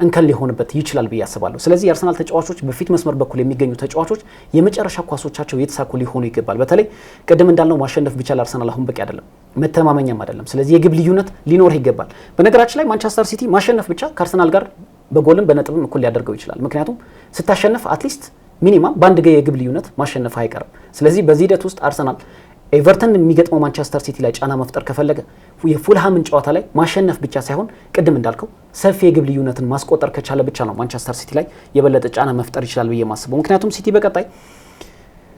እንከን ሊሆንበት ይችላል ብዬ አስባለሁ። ስለዚህ የአርሰናል ተጫዋቾች በፊት መስመር በኩል የሚገኙ ተጫዋቾች የመጨረሻ ኳሶቻቸው የተሳኩ ሊሆኑ ይገባል። በተለይ ቅድም እንዳልነው ማሸነፍ ብቻ ለአርሰናል አሁን በቂ አይደለም፣ መተማመኛም አይደለም። ስለዚህ የግብ ልዩነት ሊኖርህ ይገባል። በነገራችን ላይ ማንቸስተር ሲቲ ማሸነፍ ብቻ ከአርሰናል ጋር በጎልም በነጥብም እኩል ሊያደርገው ይችላል። ምክንያቱም ስታሸነፍ አትሊስት ሚኒማም በአንድ የግብ ልዩነት ማሸነፍ አይቀርም። ስለዚህ በዚህ ሂደት ውስጥ አርሰናል ኤቨርተን የሚገጥመው ማንቸስተር ሲቲ ላይ ጫና መፍጠር ከፈለገ የፉልሃምን ጨዋታ ላይ ማሸነፍ ብቻ ሳይሆን ቅድም እንዳልከው ሰፊ የግብ ልዩነትን ማስቆጠር ከቻለ ብቻ ነው ማንቸስተር ሲቲ ላይ የበለጠ ጫና መፍጠር ይችላል ብዬ ማስበው። ምክንያቱም ሲቲ በቀጣይ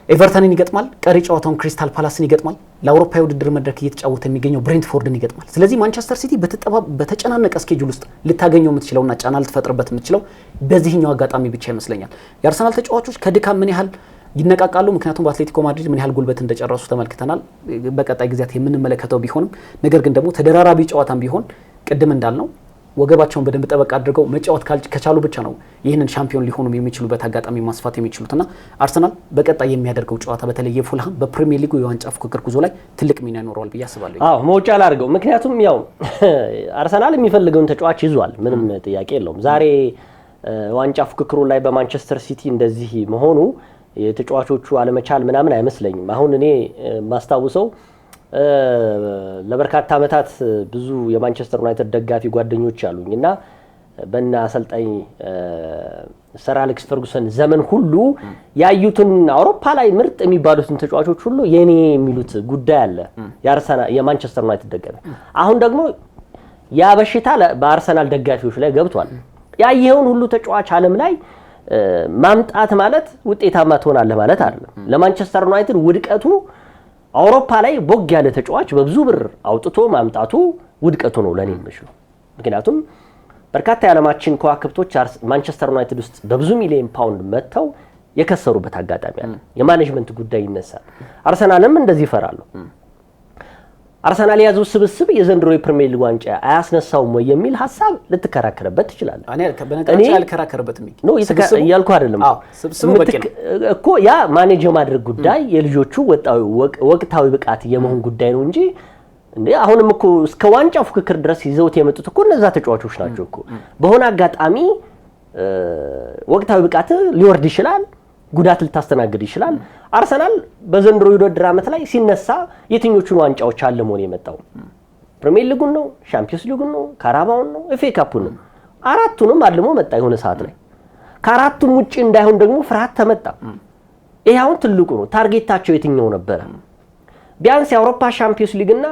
ኤቨርተንን ይገጥማል፣ ቀሪ ጨዋታውን ክሪስታል ፓላስን ይገጥማል፣ ለአውሮፓ የውድድር መድረክ እየተጫወተ የሚገኘው ብሬንትፎርድን ይገጥማል። ስለዚህ ማንቸስተር ሲቲ በተጨናነቀ ስኬጁል ውስጥ ልታገኘው የምትችለውና ጫና ልትፈጥርበት የምትችለው በዚህኛው አጋጣሚ ብቻ ይመስለኛል። የአርሰናል ተጫዋቾች ከድካም ምን ያህል ይነቃቃሉ? ምክንያቱም በአትሌቲኮ ማድሪድ ምን ያህል ጉልበት እንደጨረሱ ተመልክተናል። በቀጣይ ጊዜያት የምንመለከተው ቢሆንም ነገር ግን ደግሞ ተደራራቢ ጨዋታም ቢሆን ቅድም እንዳልነው ወገባቸውን በደንብ ጠበቅ አድርገው መጫወት ከቻሉ ብቻ ነው ይህንን ሻምፒዮን ሊሆኑ የሚችሉበት አጋጣሚ ማስፋት የሚችሉትና አርሰናል በቀጣይ የሚያደርገው ጨዋታ በተለይ የፉልሃም በፕሪሚየር ሊጉ የዋንጫ ፉክክር ጉዞ ላይ ትልቅ ሚና ይኖረዋል ብዬ አስባለሁ። አዎ መውጫ ላድርገው። ምክንያቱም ያው አርሰናል የሚፈልገውን ተጫዋች ይዟል፣ ምንም ጥያቄ የለውም። ዛሬ ዋንጫ ፉክክሩ ላይ በማንቸስተር ሲቲ እንደዚህ መሆኑ የተጫዋቾቹ አለመቻል ምናምን አይመስለኝም። አሁን እኔ ማስታውሰው ለበርካታ ዓመታት ብዙ የማንቸስተር ዩናይትድ ደጋፊ ጓደኞች አሉኝ እና በእነ አሰልጣኝ ሰር አሌክስ ፈርጉሰን ዘመን ሁሉ ያዩትን አውሮፓ ላይ ምርጥ የሚባሉትን ተጫዋቾች ሁሉ የኔ የሚሉት ጉዳይ አለ የአርሰናል የማንቸስተር ዩናይትድ ደጋፊ አሁን ደግሞ ያ በሽታ በአርሰናል ደጋፊዎች ላይ ገብቷል ያየውን ሁሉ ተጫዋች ዓለም ላይ ማምጣት ማለት ውጤታማ ትሆናለህ ማለት አይደለም ለማንቸስተር ዩናይትድ ውድቀቱ አውሮፓ ላይ ቦግ ያለ ተጫዋች በብዙ ብር አውጥቶ ማምጣቱ ውድቀቱ ነው ለኔ የሚመስለው ምክንያቱም በርካታ የዓለማችን ከዋክብቶች ማንቸስተር ዩናይትድ ውስጥ በብዙ ሚሊዮን ፓውንድ መጥተው የከሰሩበት አጋጣሚ አለ የማኔጅመንት ጉዳይ ይነሳል አርሰናልም እንደዚህ ይፈራሉ አርሰናል ያዘው ስብስብ የዘንድሮ የፕሪሚየር ሊግ ዋንጫ አያስነሳውም ወይ የሚል ሐሳብ ልትከራከረበት ይችላል እኔ በነገራችን ያልከራከረበት ሚክ ነው ያልኩ አይደለም ስብስቡ በቂ ነው እኮ ያ ማኔጅ ማድረግ ጉዳይ የልጆቹ ወቅታዊ ብቃት የመሆን ጉዳይ ነው እንጂ እንዴ አሁንም እኮ እስከ ዋንጫው ፍክክር ድረስ ይዘውት የመጡት እኮ እነዛ ተጫዋቾች ናቸው እኮ በሆነ አጋጣሚ ወቅታዊ ብቃት ሊወርድ ይችላል ጉዳት ልታስተናግድ ይችላል አርሰናል በዘንድሮ የውድድር ዓመት ላይ ሲነሳ የትኞቹን ዋንጫዎች አለሞ ነው የመጣው ፕሪሚየር ሊጉን ነው ሻምፒዮንስ ሊጉን ነው ካራባውን ነው ኤፍኤ ካፑን ነው አራቱንም አለሞ መጣ የሆነ ሰዓት ላይ ከአራቱም ውጪ እንዳይሆን ደግሞ ፍርሃት ተመጣ ይሄው ትልቁ ነው ታርጌታቸው የትኛው ነበር ቢያንስ የአውሮፓ ሻምፒዮንስ ሊግና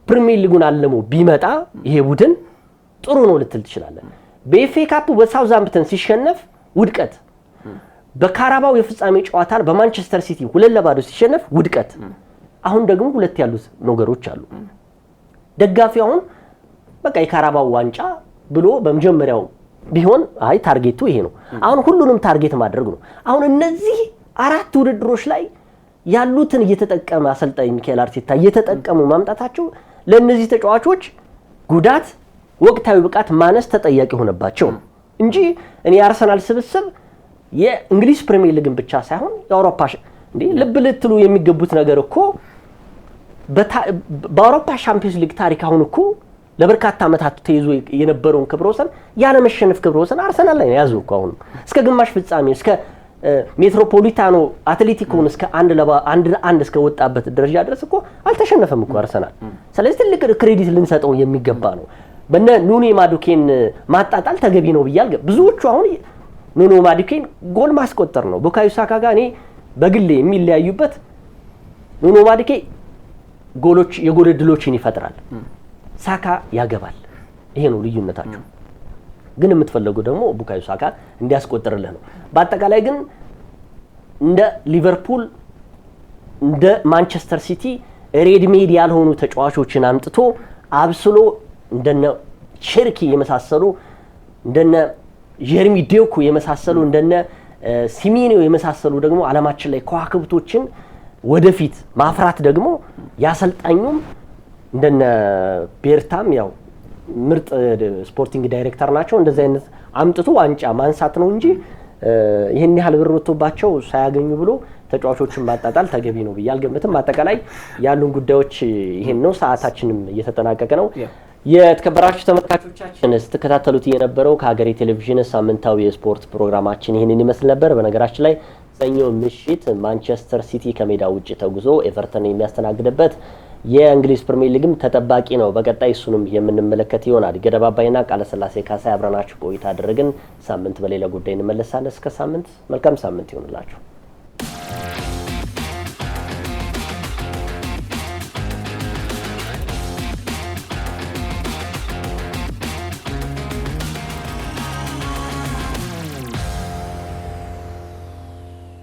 ፕሪሚየር ሊጉን አለሞ ቢመጣ ይሄ ቡድን ጥሩ ነው ልትል ትችላለህ በኤፍኤ ካፑ በሳውዛምፕተን ሲሸነፍ ውድቀት በካራባው የፍጻሜ ጨዋታ በማንቸስተር ሲቲ 2-2 ሲሸነፍ ውድቀት አሁን ደግሞ ሁለት ያሉት ነገሮች አሉ ደጋፊው አሁን በቃ የካራባው ዋንጫ ብሎ በመጀመሪያው ቢሆን አይ ታርጌቱ ይሄ ነው አሁን ሁሉንም ታርጌት ማድረግ ነው አሁን እነዚህ አራት ውድድሮች ላይ ያሉትን እየተጠቀመ አሰልጣኝ ሚካኤል አርቴታ እየተጠቀሙ ማምጣታቸው ለነዚህ ተጫዋቾች ጉዳት ወቅታዊ ብቃት ማነስ ተጠያቂ ሆነባቸው እንጂ እኔ አርሰናል ስብስብ የእንግሊዝ ፕሪሚየር ሊግን ብቻ ሳይሆን የአውሮፓ እንዴ ልብ ልትሉ የሚገቡት ነገር እኮ በአውሮፓ ሻምፒዮንስ ሊግ ታሪክ አሁን እኮ ለበርካታ ዓመታት ተይዞ የነበረውን ክብረ ወሰን ያለ መሸነፍ ክብረ ወሰን አርሰናል ላይ ያዘው እኮ አሁን እስከ ግማሽ ፍጻሜ እስከ ሜትሮፖሊታኖ አትሌቲኮን እስከ 1-1 እስከ ወጣበት ደረጃ ድረስ እኮ አልተሸነፈም እኮ አርሰናል ስለዚህ ትልቅ ክሬዲት ልንሰጠው የሚገባ ነው በነ ኑኒ ማዱኬን ማጣጣል ተገቢ ነው ብያል ብዙዎቹ አሁን ኑኒ ማዱኬን ጎል ማስቆጠር ነው ቡካዮ ሳካ ጋር እኔ በግሌ የሚለያዩበት ኑኒ ማዱኬ ጎሎች የጎል ዕድሎችን ይፈጥራል ሳካ ያገባል ይሄ ነው ልዩነታቸው ግን የምትፈልገው ደግሞ ቡካዮ ሳካ እንዲያስቆጥርልህ ነው በአጠቃላይ ግን እንደ ሊቨርፑል እንደ ማንቸስተር ሲቲ ሬድሜድ ያልሆኑ ተጫዋቾችን አምጥቶ አብስሎ እንደነ ቸርኪ የመሳሰሉ እንደነ ጀርሚ ዴኮ የመሳሰሉ እንደነ ሲሚኒዮ የመሳሰሉ ደግሞ ዓለማችን ላይ ከዋክብቶችን ወደፊት ማፍራት ደግሞ ያሰልጣኙም እንደነ ቤርታም ያው ምርጥ ስፖርቲንግ ዳይሬክተር ናቸው እንደዚህ አይነት አምጥቶ ዋንጫ ማንሳት ነው እንጂ ይሄን ያህል ብር ወጥቶባቸው ሳያገኙ ብሎ ተጫዋቾችን ማጣጣል ተገቢ ነው ብያል ገምተም አጠቃላይ ያሉን ጉዳዮች ይሄን ነው ሰዓታችንም እየተጠናቀቀ ነው የተከበራችሁ ተመልካቾቻችን ስትከታተሉት የነበረው ከሀገሬ ቴሌቪዥን ሳምንታዊ የስፖርት ፕሮግራማችን ይሄንን ይመስል ነበር በነገራችን ላይ ሰኞ ምሽት ማንቸስተር ሲቲ ከሜዳ ውጪ ተጉዞ ኤቨርተን የሚያስተናግድበት የእንግሊዝ ፕሪሚየር ሊግም ተጠባቂ ነው በቀጣይ እሱንም የምንመለከት ይሆናል ገደባባይና ቃለስላሴ ካሳ አብረናችሁ ቆይታ አደረግን ሳምንት በሌላ ጉዳይ እንመለሳለን እስከ ሳምንት መልካም ሳምንት ይሁንላችሁ